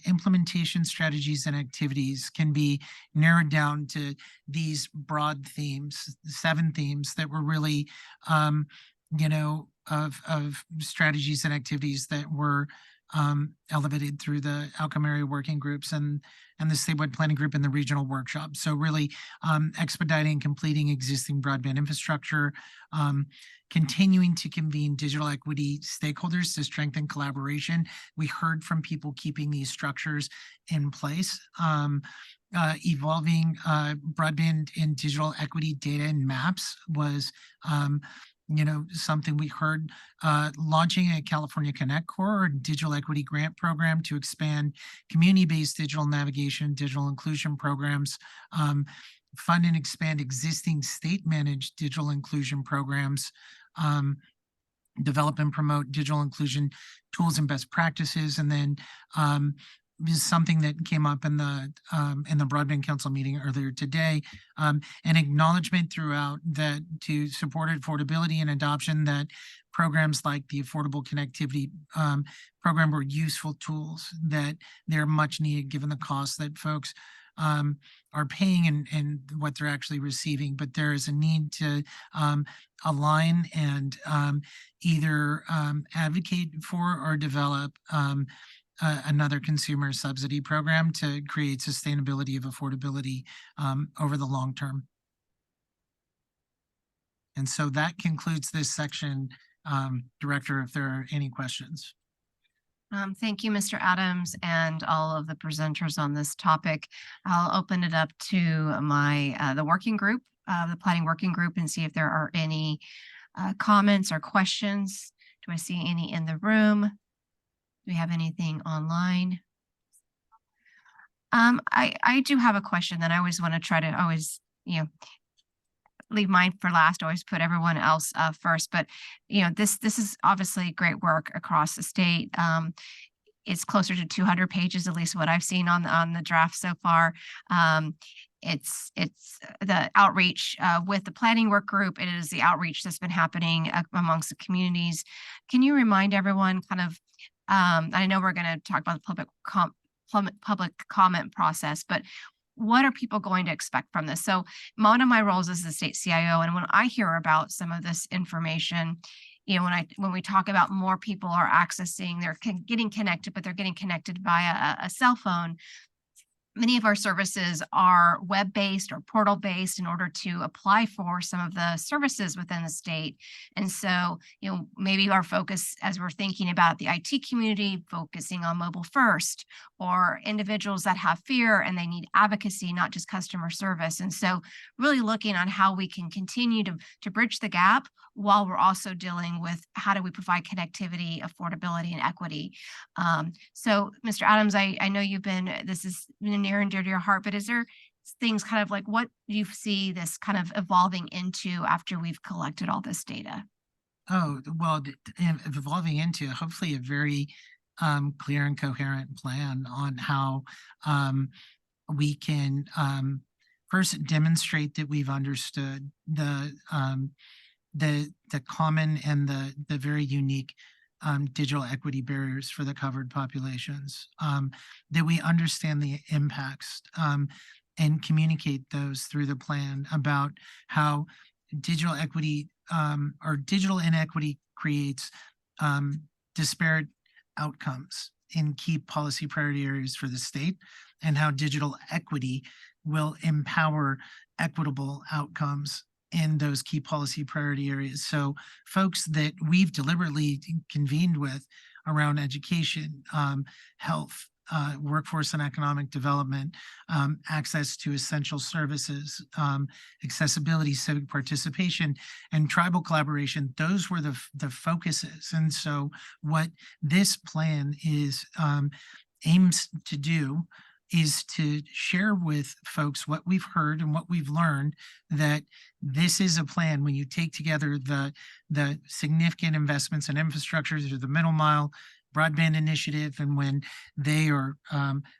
implementation strategies and activities can be narrowed down to these broad themes, 7 themes that were really, of strategies and activities that were elevated through the outcome area working groups and the statewide planning group and the regional workshop. So really expediting and completing existing broadband infrastructure, continuing to convene digital equity stakeholders to strengthen collaboration. We heard from people keeping these structures in place. Evolving broadband and digital equity data and maps was something we heard. Launching a California Connect Core or digital equity grant program to expand community-based digital navigation, digital inclusion programs, fund and expand existing state-managed digital inclusion programs, develop and promote digital inclusion tools and best practices, and then is something that came up in the Broadband Council meeting earlier today, an acknowledgement throughout that to support affordability and adoption, that programs like the Affordable Connectivity program were useful tools, that they're much needed given the cost that folks are paying and what they're actually receiving. But there is a need to align and either advocate for or develop another consumer subsidy program to create sustainability of affordability over the long term. And so that concludes this section. Director, if there are any questions. Thank you, Mr. Adams, and all of the presenters on this topic. I'll open it up to the working group, the planning working group, and see if there are any comments or questions. Do I see any in the room? Do we have anything online? I do have a question that I always want to try to always, leave mine for last, always put everyone else first. But, this is obviously great work across the state. It's closer to 200 pages, at least what I've seen on the draft so far. It's the outreach with the planning work group. It is the outreach that's been happening amongst the communities. Can you remind everyone kind of, I know we're going to talk about the public comment process, but what are people going to expect from this? So one of my roles is the state CIO, and when I hear about some of this information, when we talk about more people are accessing, they're getting connected, but they're getting connected via a cell phone. Many of our services are web-based or portal-based in order to apply for some of the services within the state. And so, maybe our focus as we're thinking about the IT community, focusing on mobile first, or individuals that have fear and they need advocacy, not just customer service. And so really looking on how we can continue to bridge the gap while we're also dealing with how do we provide connectivity, affordability, and equity. So Mr. Adams, I know this is near and dear to your heart, but is there things kind of like what do you see this kind of evolving into after we've collected all this data? Oh, well, evolving into hopefully a very clear and coherent plan on how we can first demonstrate that we've understood the common and the very unique digital equity barriers for the covered populations, that we understand the impacts and communicate those through the plan about how digital equity or digital inequity creates disparate outcomes in key policy priority areas for the state, and how digital equity will empower equitable outcomes in those key policy priority areas. So folks that we've deliberately convened with around education, health, workforce and economic development, access to essential services, accessibility, civic participation, and tribal collaboration. Those were the focuses. And so what this plan is aims to do is to share with folks what we've heard and what we've learned, that this is a plan. When you take together the significant investments in infrastructure through the middle mile broadband initiative, and when they are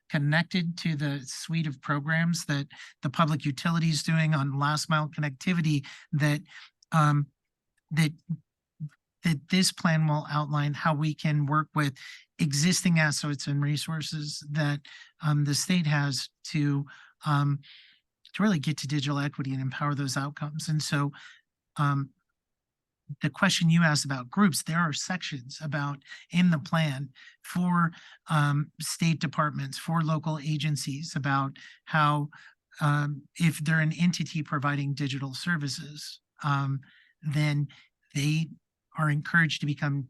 connected to the suite of programs that the public utility is doing on last mile connectivity, that that this plan will outline how we can work with existing assets and resources that the state has to really get to digital equity and empower those outcomes. And so the question you asked about groups, there are sections about in the plan for state departments, for local agencies, about how if they're an entity providing digital services, then they are encouraged to become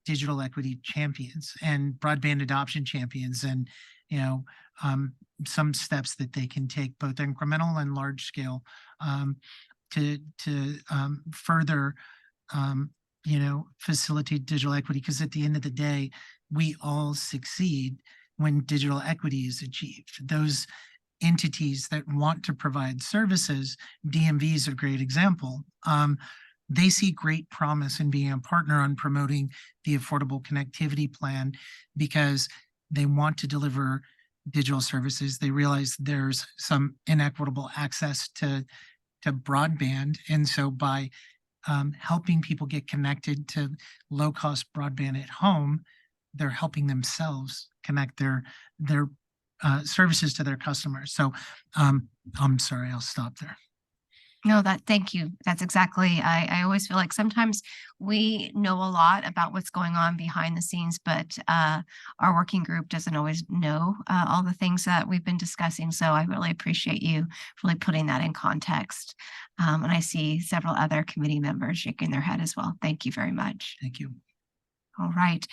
digital equity champions and broadband adoption champions, and some steps that they can take, both incremental and large scale, to further facilitate digital equity. Because at the end of the day, we all succeed when digital equity is achieved. Those entities that want to provide services, DMV is a great example. They see great promise in being a partner on promoting the Affordable Connectivity Plan because they want to deliver digital services. They realize there's some inequitable access to broadband. And so by helping people get connected to low-cost broadband at home, they're helping themselves connect their services to their customers. So I'm sorry, I'll stop there. No, thank you. That's exactly, I always feel like sometimes we know a lot about what's going on behind the scenes, but our working group doesn't always know all the things that we've been discussing. So I really appreciate you really putting that in context. And I see several other committee members shaking their head as well. Thank you very much. Thank you. All right.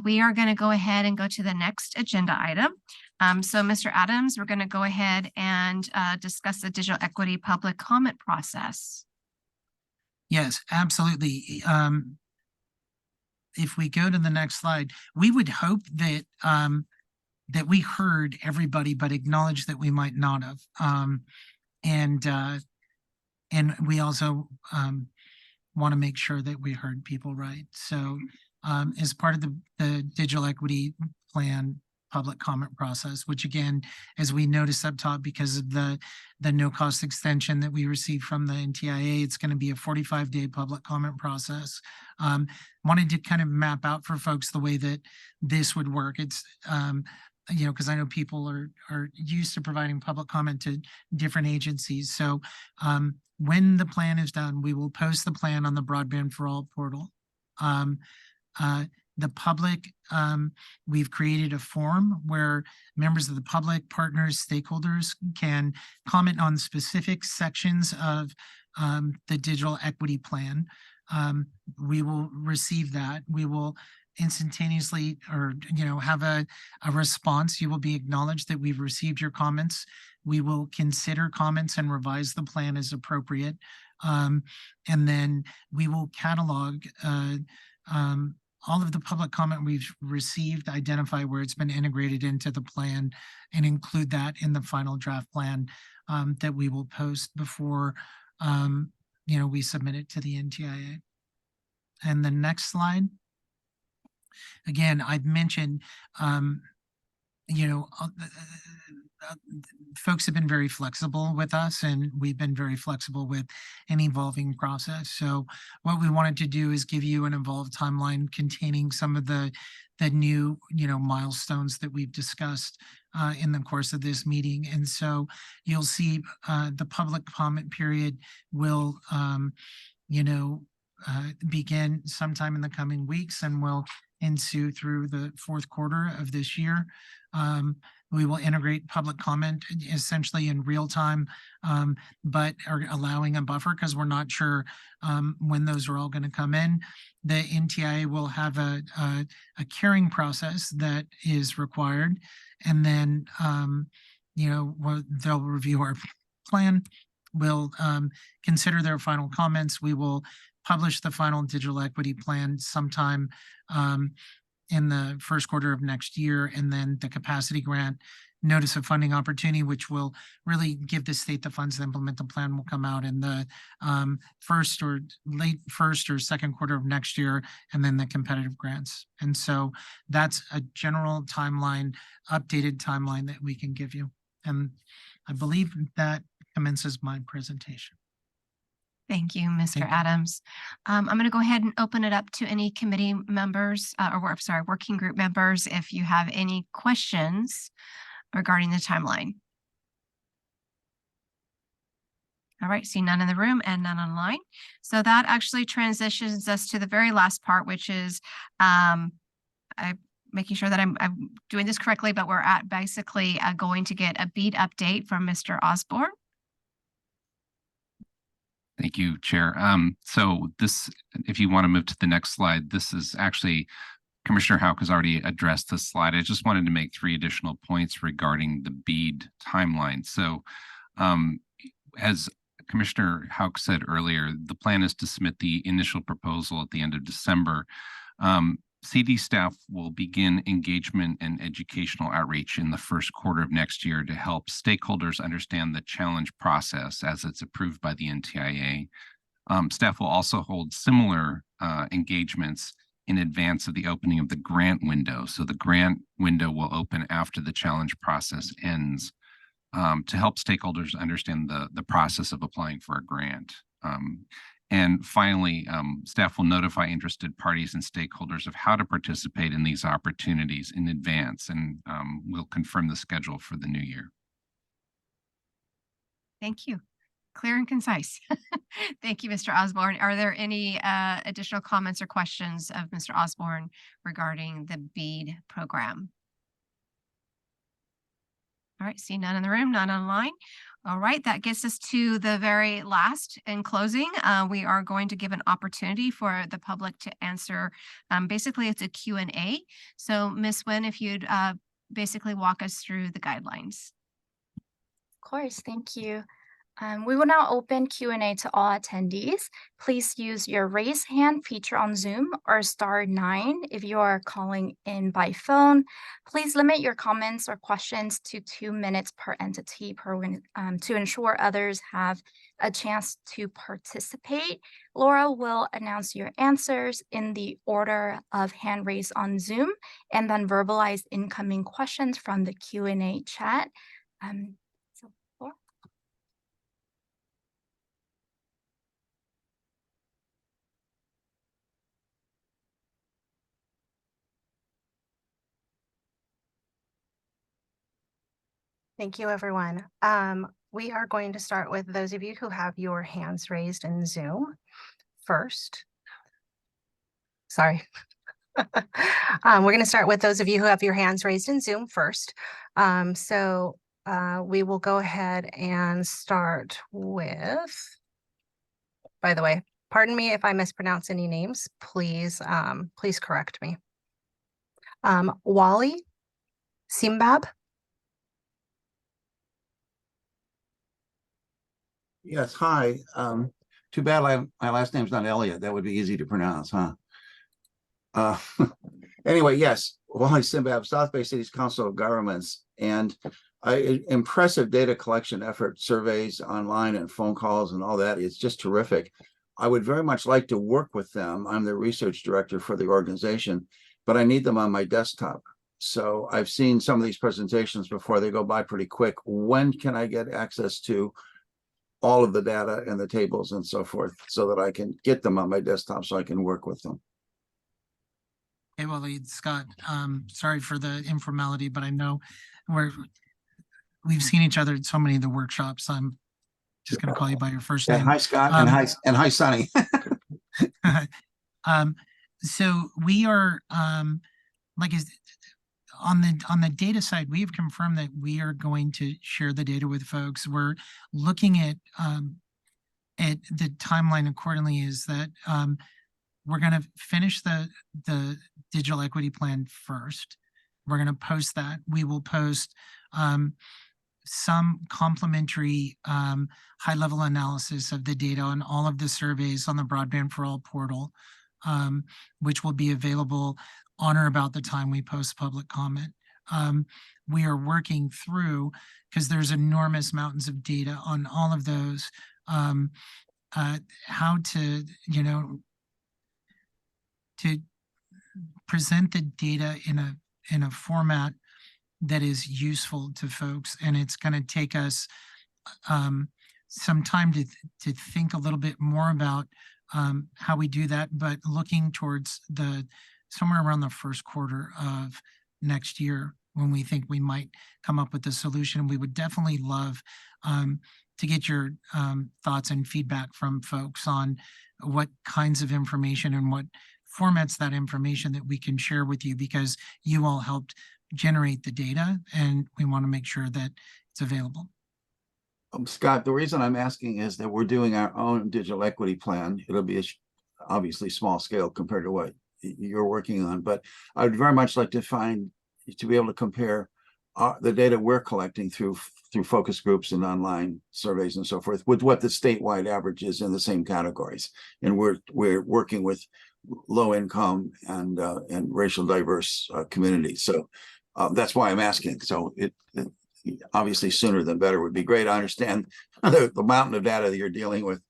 We are going to go ahead and go to the next agenda item. So Mr. Adams, we're going to go ahead and discuss the digital equity public comment process. Yes, absolutely. If we go to the next slide, we would hope that that we heard everybody, but acknowledge that we might not have. And we also want to make sure that we heard people right. So as part of the digital equity plan public comment process, which again, as we noticed up top, because of the no cost extension that we received from the NTIA, it's going to be a 45-day public comment process. Wanted to kind of map out for folks the way that this would work. It's because I know people are used to providing public comment to different agencies. So when the plan is done, we will post the plan on the Broadband for All portal. The public, we've created a forum where members of the public, partners, stakeholders can comment on specific sections of the digital equity plan. We will receive that. We will instantaneously have a response. You will be acknowledged that we've received your comments. We will consider comments and revise the plan as appropriate. And then we will catalog all of the public comment we've received, identify where it's been integrated into the plan, and include that in the final draft plan that we will post before we submit it to the NTIA. And the next slide. Again, I've mentioned folks have been very flexible with us, and we've been very flexible with an evolving process. So what we wanted to do is give you an evolved timeline containing some of the new, milestones that we've discussed in the course of this meeting. And so you'll see the public comment period will, begin sometime in the coming weeks, and will ensue through the fourth quarter of this year. We will integrate public comment essentially in real time, but are allowing a buffer because we're not sure when those are all going to come in. The NTIA will have a curing process that is required, and then they'll review our plan. We'll consider their final comments. We will publish the final digital equity plan sometime in the first quarter of next year, and then the capacity grant notice of funding opportunity, which will really give the state the funds to implement the plan, will come out in the late first or second quarter of next year, and then the competitive grants. And so that's a general timeline, updated timeline that we can give you. And I believe that commences my presentation. Thank you, Mr. Thank you. Adams. I'm going to go ahead and open it up to any committee members working group members, if you have any questions regarding the timeline. All right, see none in the room and none online. So that actually transitions us to the very last part, which is I'm making sure that I'm doing this correctly, but we're at basically going to get a beat update from Mr. Osborne. Thank you, Chair. So this, if you want to move to the next slide, this is actually, Commissioner Houck has already addressed this slide. I just wanted to make 3 additional points regarding the BEAD timeline. So as Commissioner Houck said earlier, the plan is to submit the initial proposal at the end of December. CD staff will begin engagement and educational outreach in the first quarter of next year to help stakeholders understand the challenge process as it's approved by the NTIA. Staff will also hold similar engagements in advance of the opening of the grant window. So the grant window will open after the challenge process ends to help stakeholders understand the process of applying for a grant. And finally, staff will notify interested parties and stakeholders of how to participate in these opportunities in advance, and we'll confirm the schedule for the new year. Thank you. Clear and concise. Thank you, Mr. Osborne. Are there any additional comments or questions of Mr. Osborne regarding the BEAD program? All right, see none in the room, none online. All right, that gets us to the very last. In closing, we are going to give an opportunity for the public to answer. Basically, it's a Q&A. So, Ms. Nguyen, if you'd basically walk us through the guidelines. Of course, thank you. We will now open Q&A to all attendees. Please use your raise hand feature on Zoom or *9 if you are calling in by phone. Please limit your comments or questions to 2 minutes per entity to ensure others have a chance to participate. Laura will announce your answers in the order of hand raise on Zoom and then verbalize incoming questions from the Q&A chat. Thank you, everyone. We are going to start with those of you who have your hands raised in Zoom first. Sorry. We're going to start with those of you who have your hands raised in Zoom first. We will go ahead and start with, by the way, pardon me if I mispronounce any names, please correct me. Wally Simbab. Yes, hi. Too bad my last name's not Elliott. That would be easy to pronounce, huh? Anyway, yes, Wally Simbab, South Bay Cities Council of Governments, and impressive data collection effort, surveys online and phone calls and all that. It's just terrific. I would very much like to work with them. I'm the research director for the organization, but I need them on my desktop. So I've seen some of these presentations before. They go by pretty quick. When can I get access to all of the data and the tables and so forth so that I can get them on my desktop so I can work with them? Hey, Wally, Scott, sorry for the informality, but I know we've seen each other at so many of the workshops. I'm just going to call you by your first name. Hi, Scott, and hi, Sonny. So we are, like on the data side, we have confirmed that we are going to share the data with folks. We're looking at the timeline accordingly is that we're going to finish the digital equity plan first. We're going to post that. We will post some complementary high-level analysis of the data on all of the surveys on the Broadband for All portal, which will be available on or about the time we post public comment. We are working through, because there's enormous mountains of data on all of those, how to, to present the data in a format that is useful to folks. And it's going to take us some time to think a little bit more about how we do that, but looking towards somewhere around the first quarter of next year when we think we might come up with a solution. We would definitely love to get your thoughts and feedback from folks on what kinds of information and what formats that information that we can share with you, because you all helped generate the data and we want to make sure that it's available. Scott, the reason I'm asking is that we're doing our own digital equity plan. It'll be obviously small scale compared to what you're working on, but I would very much like to be able to compare the data we're collecting through focus groups and online surveys and so forth with what the statewide average is in the same categories. And we're working with low income and racial diverse communities. So that's why I'm asking. So it obviously sooner than better would be great. I understand the mountain of data that you're dealing with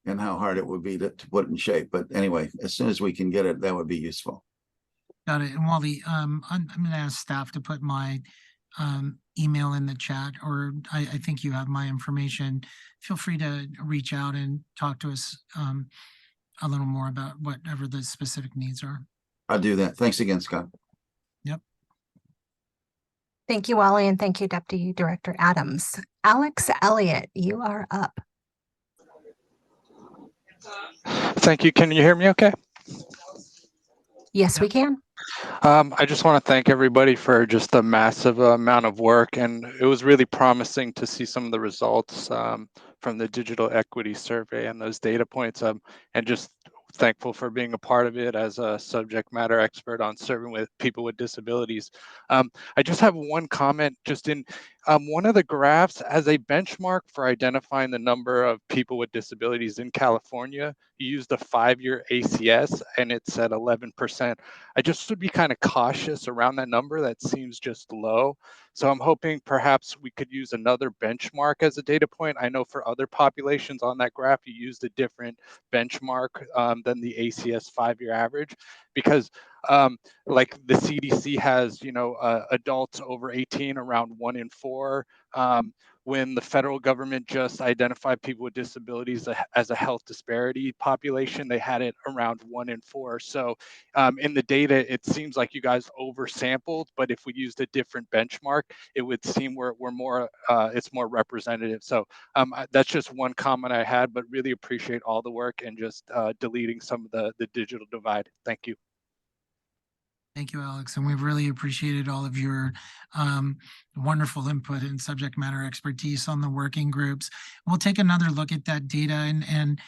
and how hard it would be to put it in shape. But anyway, as soon as we can get it, that would be useful. Got it. And Wally, I'm going to ask staff to put my email in the chat, or I think you have my information. Feel free to reach out and talk to us a little more about whatever the specific needs are. I'll do that. Thanks again, Scott. Yep. Thank you, Wally, and thank you, Deputy Director Adams. Alex Elliott, you are up. Thank you. Can you hear me okay? Yes, we can. I just want to thank everybody for just the massive amount of work, and it was really promising to see some of the results from the digital equity survey and those data points, and just thankful for being a part of it as a subject matter expert on serving with people with disabilities. I just have one comment. Just in one of the graphs as a benchmark for identifying the number of people with disabilities in California, you used a 5-year ACS and it said 11%. I just would be kind of cautious around that number. That seems just low. So I'm hoping perhaps we could use another benchmark as a data point. I know for other populations on that graph, you used a different benchmark than the ACS 5-year average, because like the CDC has, adults over 18 around 1 in 4. When the federal government just identified people with disabilities as a health disparity population, they had it around 1 in 4. So in the data, it seems like you guys oversampled, but if we used a different benchmark, it would seem we're more, it's more representative. So that's just one comment I had, but really appreciate all the work and just deleting some of the digital divide. Thank you. Thank you, Alex. And we've really appreciated all of your wonderful input and subject matter expertise on the working groups. We'll take another look at that data and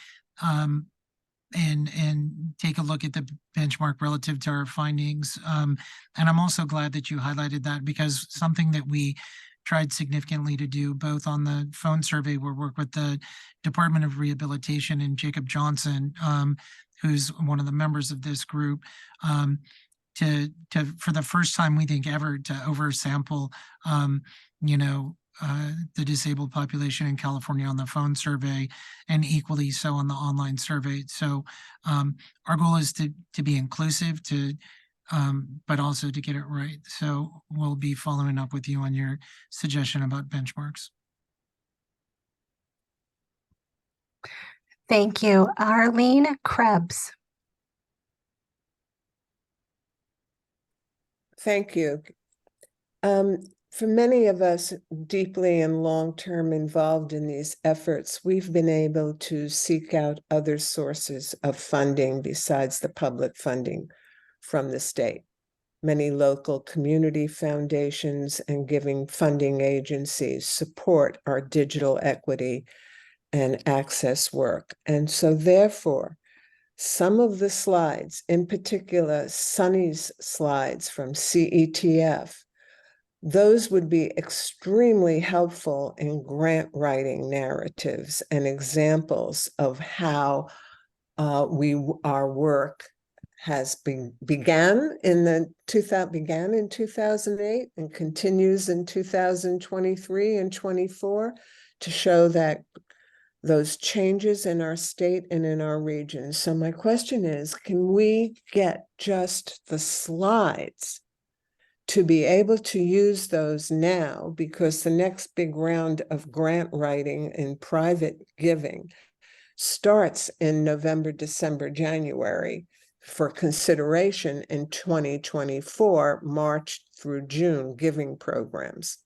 take a look at the benchmark relative to our findings. And I'm also glad that you highlighted that, because something that we tried significantly to do both on the phone survey, we work with the Department of Rehabilitation and Jacob Johnson, who's one of the members of this group, to for the first time, we think ever, to oversample, the disabled population in California on the phone survey, and equally so on the online survey. So our goal is to be inclusive, but also to get it right. So we'll be following up with you on your suggestion about benchmarks. Thank you. Arlene Krebs. Thank you. For many of us deeply and long-term involved in these efforts, we've been able to seek out other sources of funding besides the public funding from the state. Many local community foundations and giving funding agencies support our digital equity and access work. And so therefore, some of the slides, in particular Sunny's slides from CETF, those would be extremely helpful in grant writing narratives and examples of how our work has began in 2008 and continues in 2023 and 24 to show that those changes in our state and in our region. So my question is, can we get just the slides to be able to use those now, because the next big round of grant writing and private giving starts in November, December, January for consideration in 2024, March through June giving programs.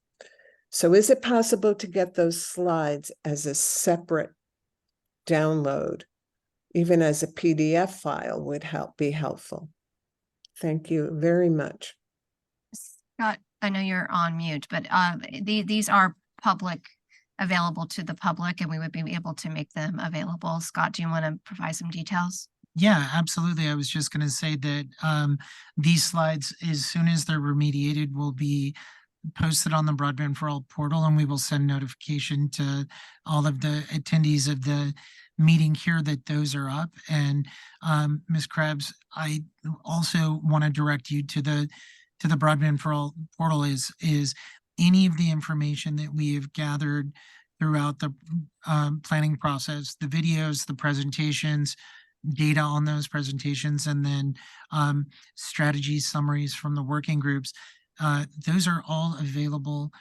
So is it possible to get those slides as a separate download, even as a PDF file would be helpful? Thank you very much. Scott, I know you're on mute, but these are available to the public, and we would be able to make them available. Scott, do you want to provide some details? Yeah, absolutely. I was just going to say that these slides, as soon as they're remediated, will be posted on the Broadband for All portal, and we will send notification to all of the attendees of the meeting here that those are up. And Ms. Krebs, I also want to direct you to the Broadband for All portal is any of the information that we have gathered throughout the planning process, the videos, the presentations, data on those presentations, and then strategy summaries from the working groups. Those are all available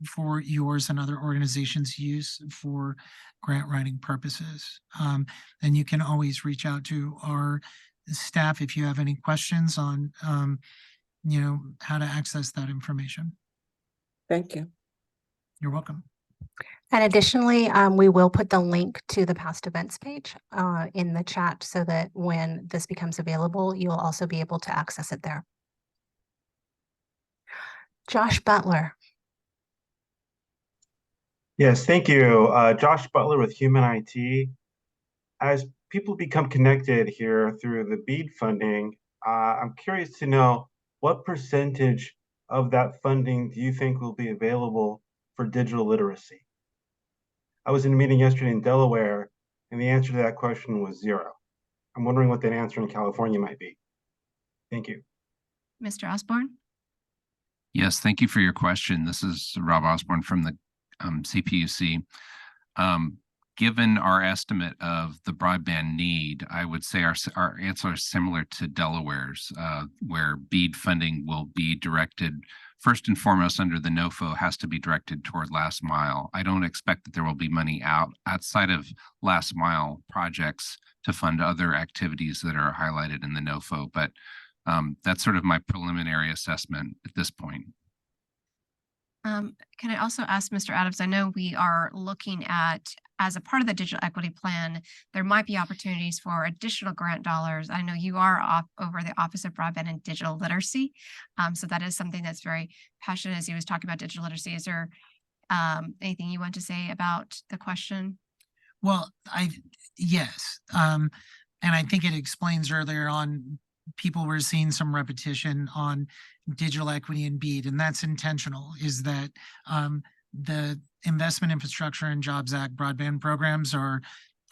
for yours and other organizations' use for grant writing purposes. And you can always reach out to our staff if you have any questions on how to access that information. Thank you. You're welcome. And additionally, we will put the link to the past events page in the chat so that when this becomes available, you'll also be able to access it there. Josh Butler. Yes, thank you. Josh Butler with Human IT. As people become connected here through the BEAD funding, I'm curious to know what percentage of that funding do you think will be available for digital literacy? I was in a meeting yesterday in Delaware, and the answer to that question was 0. I'm wondering what that answer in California might be. Thank you. Mr. Osborne? Yes, thank you for your question. This is Rob Osborne from the CPUC. Given our estimate of the broadband need, I would say our answer is similar to Delaware's, where BEAD funding will be directed first and foremost under the NOFO has to be directed toward last mile. I don't expect that there will be money outside of last mile projects to fund other activities that are highlighted in the NOFO, but that's sort of my preliminary assessment at this point. Can I also ask Mr. Adams, I know we are looking at, as a part of the digital equity plan, there might be opportunities for additional grant dollars. I know you are over the Office of Broadband and Digital Literacy. So that is something that's very passionate as he was talking about digital literacy. Is there anything you want to say about the question? Well, yes. And I think it explains earlier on, people were seeing some repetition on digital equity and BEAD, and that's intentional, is that the Investment Infrastructure and Jobs Act broadband programs are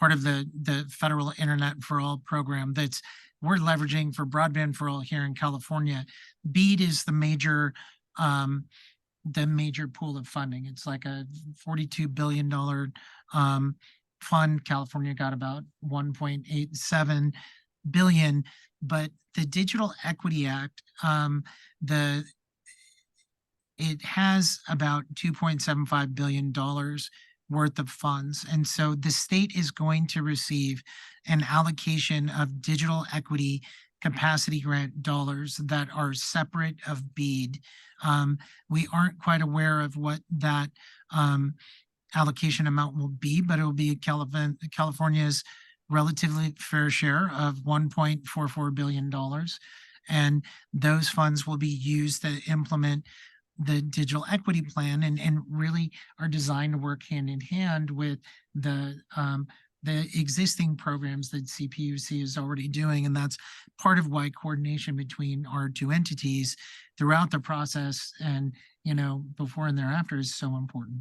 part of the federal Internet for All program that's we're leveraging for Broadband for All here in California. BEAD is the major pool of funding. It's like a $42 billion fund. California got about 1.87 billion, but the Digital Equity Act, it has about $2.75 billion worth of funds. And so the state is going to receive an allocation of digital equity capacity grant dollars that are separate of BEAD. We aren't quite aware of what that allocation amount will be, but it will be California's relatively fair share of $1.44 billion. And those funds will be used to implement the digital equity plan and really are designed to work hand in hand with the existing programs that CPUC is already doing. And that's part of why coordination between our two entities throughout the process and, before and thereafter is so important.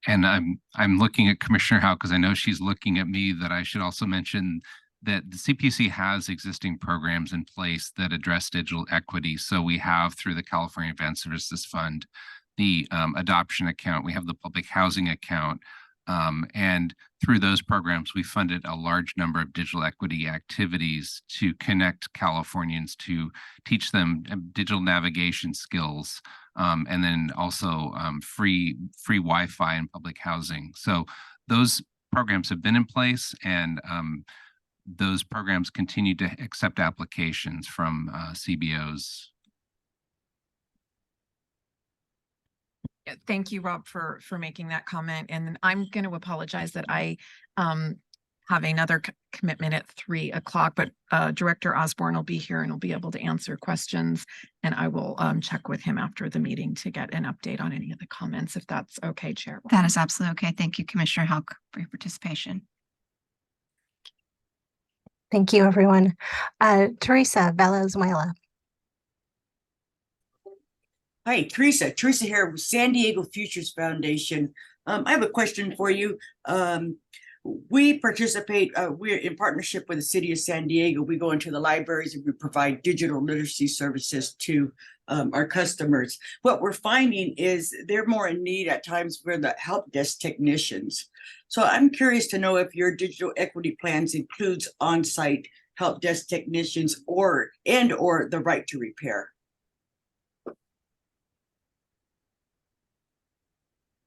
And I'm looking at Commissioner Howe because I know she's looking at me, that I should also mention that the CPC has existing programs in place that address digital equity. So we have, through the California Advanced Services Fund, the adoption account, we have the public housing account, and through those programs, we funded a large number of digital equity activities to connect Californians, to teach them digital navigation skills, and then also free Wi-Fi in public housing. So those programs have been in place, and those programs continue to accept applications from CBOs. Yeah, thank you, Rob, for making that comment. And I'm going to apologize that I have another commitment at 3 o'clock, but Director Osborne will be here and will be able to answer questions. And I will check with him after the meeting to get an update on any of the comments, if that's okay, Chair. That is absolutely okay. Thank you, Commissioner Houck, for your participation. Thank you, everyone. Teresa Valenzuela. Hi, Teresa here with San Diego Futures Foundation. I have a question for you. We participate, we're in partnership with the city of San Diego. We go into the libraries and we provide digital literacy services to our customers. What we're finding is they're more in need at times for the help desk technicians. So I'm curious to know if your digital equity plans includes on-site help desk technicians or the right to repair.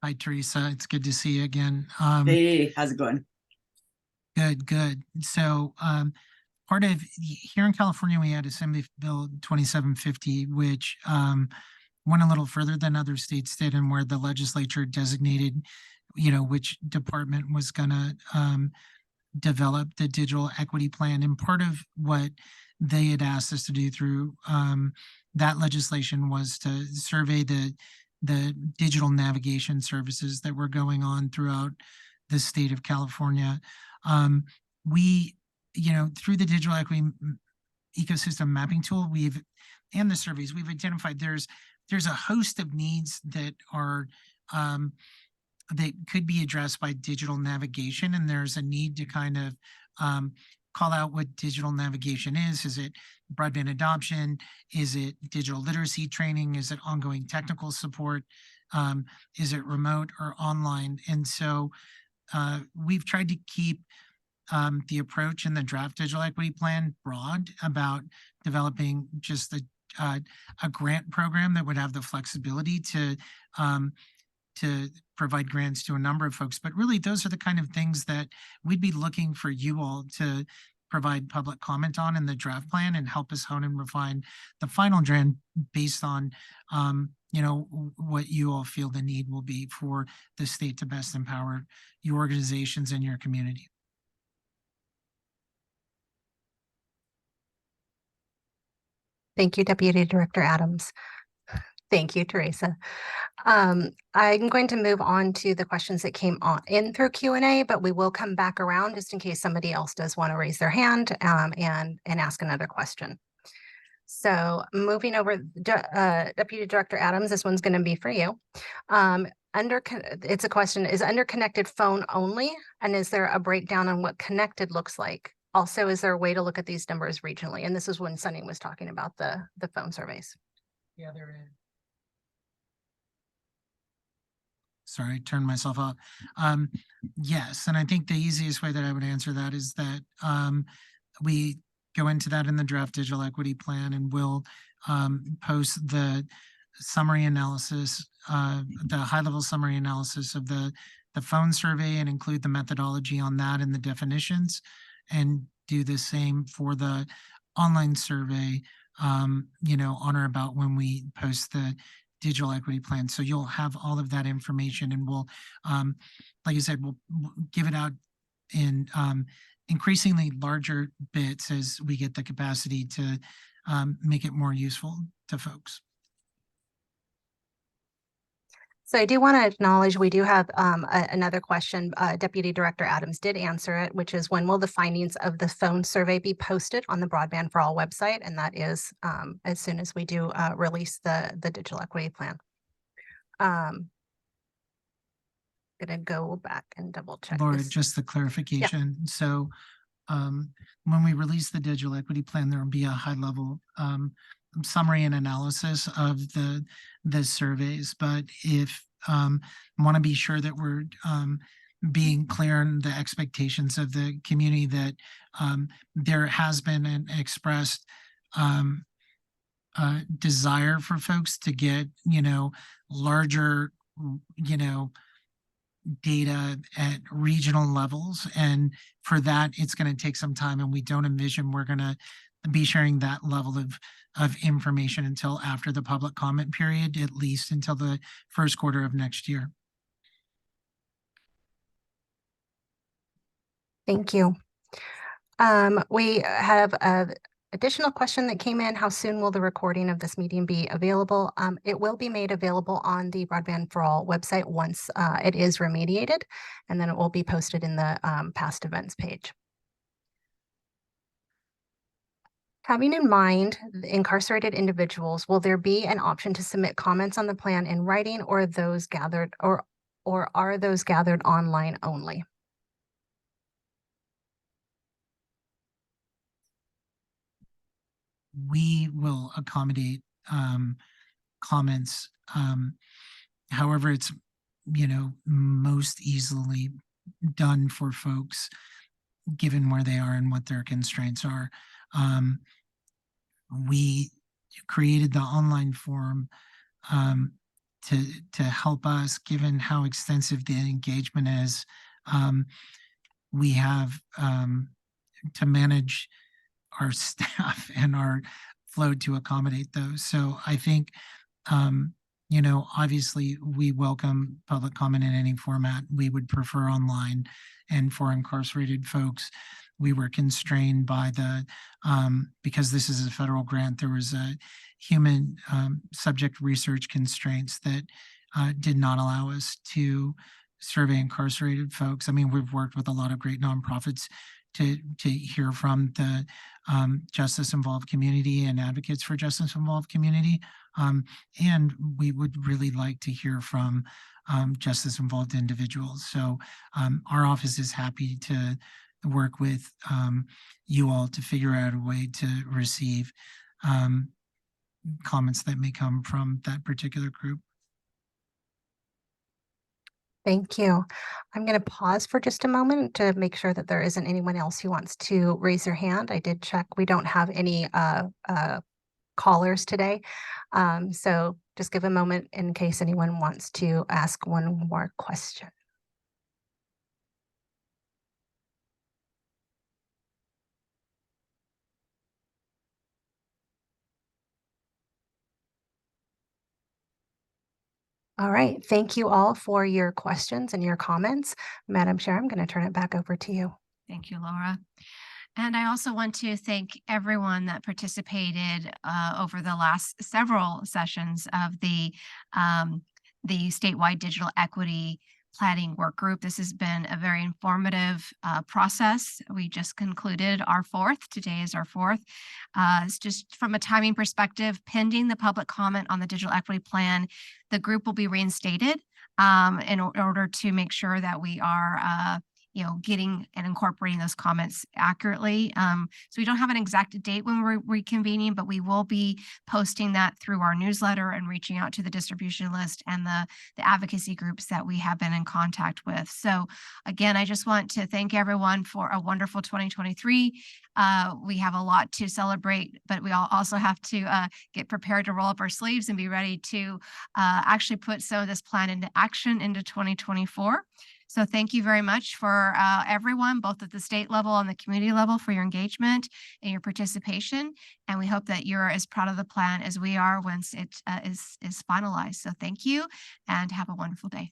Hi, Teresa. It's good to see you again. Hey, how's it going? Good. So part of here in California, we had Assembly Bill 2750, which went a little further than other states did, and where the legislature designated, which department was going to develop the digital equity plan. And part of what they had asked us to do through that legislation was to survey the digital navigation services that were going on throughout the state of California. We, through the digital equity ecosystem mapping tool, and the surveys, we've identified there's a host of needs that are that could be addressed by digital navigation, and there's a need to kind of call out what digital navigation is. Is it broadband adoption? Is it digital literacy training? Is it ongoing technical support? Is it remote or online? And so we've tried to keep the approach in the draft digital equity plan broad about developing just a grant program that would have the flexibility to provide grants to a number of folks. But really, those are the kind of things that we'd be looking for you all to provide public comment on in the draft plan and help us hone and refine the final draft based on, what you all feel the need will be for the state to best empower your organizations and your community. Thank you, Deputy Director Adams. Thank you, Teresa. I'm going to move on to the questions that came in through Q&A, but we will come back around just in case somebody else does want to raise their hand and ask another question. So moving over, Deputy Director Adams, this one's going to be for you. It's a question, is underconnected phone only? And is there a breakdown on what connected looks like? Also, is there a way to look at these numbers regionally? And this is when Sunny was talking about the phone surveys. Yeah, there is. Sorry, I turned myself off. Yes, and I think the easiest way that I would answer that is that we go into that in the draft digital equity plan, and we'll post the summary analysis, the high-level summary analysis of the phone survey, and include the methodology on that and the definitions. and do the same for the online survey, you know, on or about when we post the digital equity plan. So you'll have all of that information, and we'll, like I said, we'll give it out in increasingly larger bits as we get the capacity to make it more useful to folks. So I do want to acknowledge, we do have another question. Deputy Director Adams did answer it, which is, when will the findings of the phone survey be posted on the Broadband for All website? And that is as soon as we do release the digital equity plan. Gonna go back and double check. Laura, this. just the clarification. So when we release the digital equity plan, there will be a high level summary and analysis of the surveys. But if want to be sure that we're being clear on the expectations of the community, that there has been an expressed desire for folks to get, you know, larger, you know, data at regional levels. And for that, it's going to take some time, and we don't envision we're going to be sharing that level of information until after the public comment period, at least until the first quarter of next year. Thank you. We have a additional question that came in. How soon will the recording of this meeting be available? It will be made available on the Broadband for All website once it is remediated, and then it will be posted in the past events page. Having in mind the incarcerated individuals, will there be an option to submit comments on the plan in writing, or are those gathered online only? We will accommodate comments. However, it's, you know, most easily done for folks given where they are and what their constraints are. We created the online form to help us, given how extensive the engagement is. We have to manage our staff and our flow to accommodate those. So I think, you know, obviously we welcome public comment in any format. We would prefer online, and for incarcerated folks, we were constrained by the, because this is a federal grant, there was a human subject research constraints that did not allow us to survey incarcerated folks. I mean, we've worked with a lot of great nonprofits to hear from the justice involved community and advocates for justice involved community. And we would really like to hear from justice involved individuals. So our office is happy to work with you all to figure out a way to receive comments that may come from that particular group. Thank you. I'm going to pause for just a moment to make sure that there isn't anyone else who wants to raise their hand. I did check. We don't have any callers today. So just give a moment in case anyone wants to ask one more question. All right. Thank you all for your questions and your comments. Madam Chair, I'm going to turn it back over to you. Thank you, Laura. And I also want to thank everyone that participated over the last several sessions of the statewide digital equity planning work group. This has been a very informative process. We just concluded our fourth. Today is our fourth. It's just from a timing perspective, pending the public comment on the digital equity plan, the group will be reinstated in order to make sure that we are getting and incorporating those comments accurately. So we don't have an exact date when we're reconvening, but we will be posting that through our newsletter and reaching out to the distribution list and the advocacy groups that we have been in contact with. So again, I just want to thank everyone for a wonderful 2023. We have a lot to celebrate, but we also have to get prepared to roll up our sleeves and be ready to actually put some of this plan into action into 2024. So thank you very much for everyone, both at the state level and the community level, for your engagement and your participation. And we hope that you're as proud of the plan as we are once it is finalized. So thank you and have a wonderful day.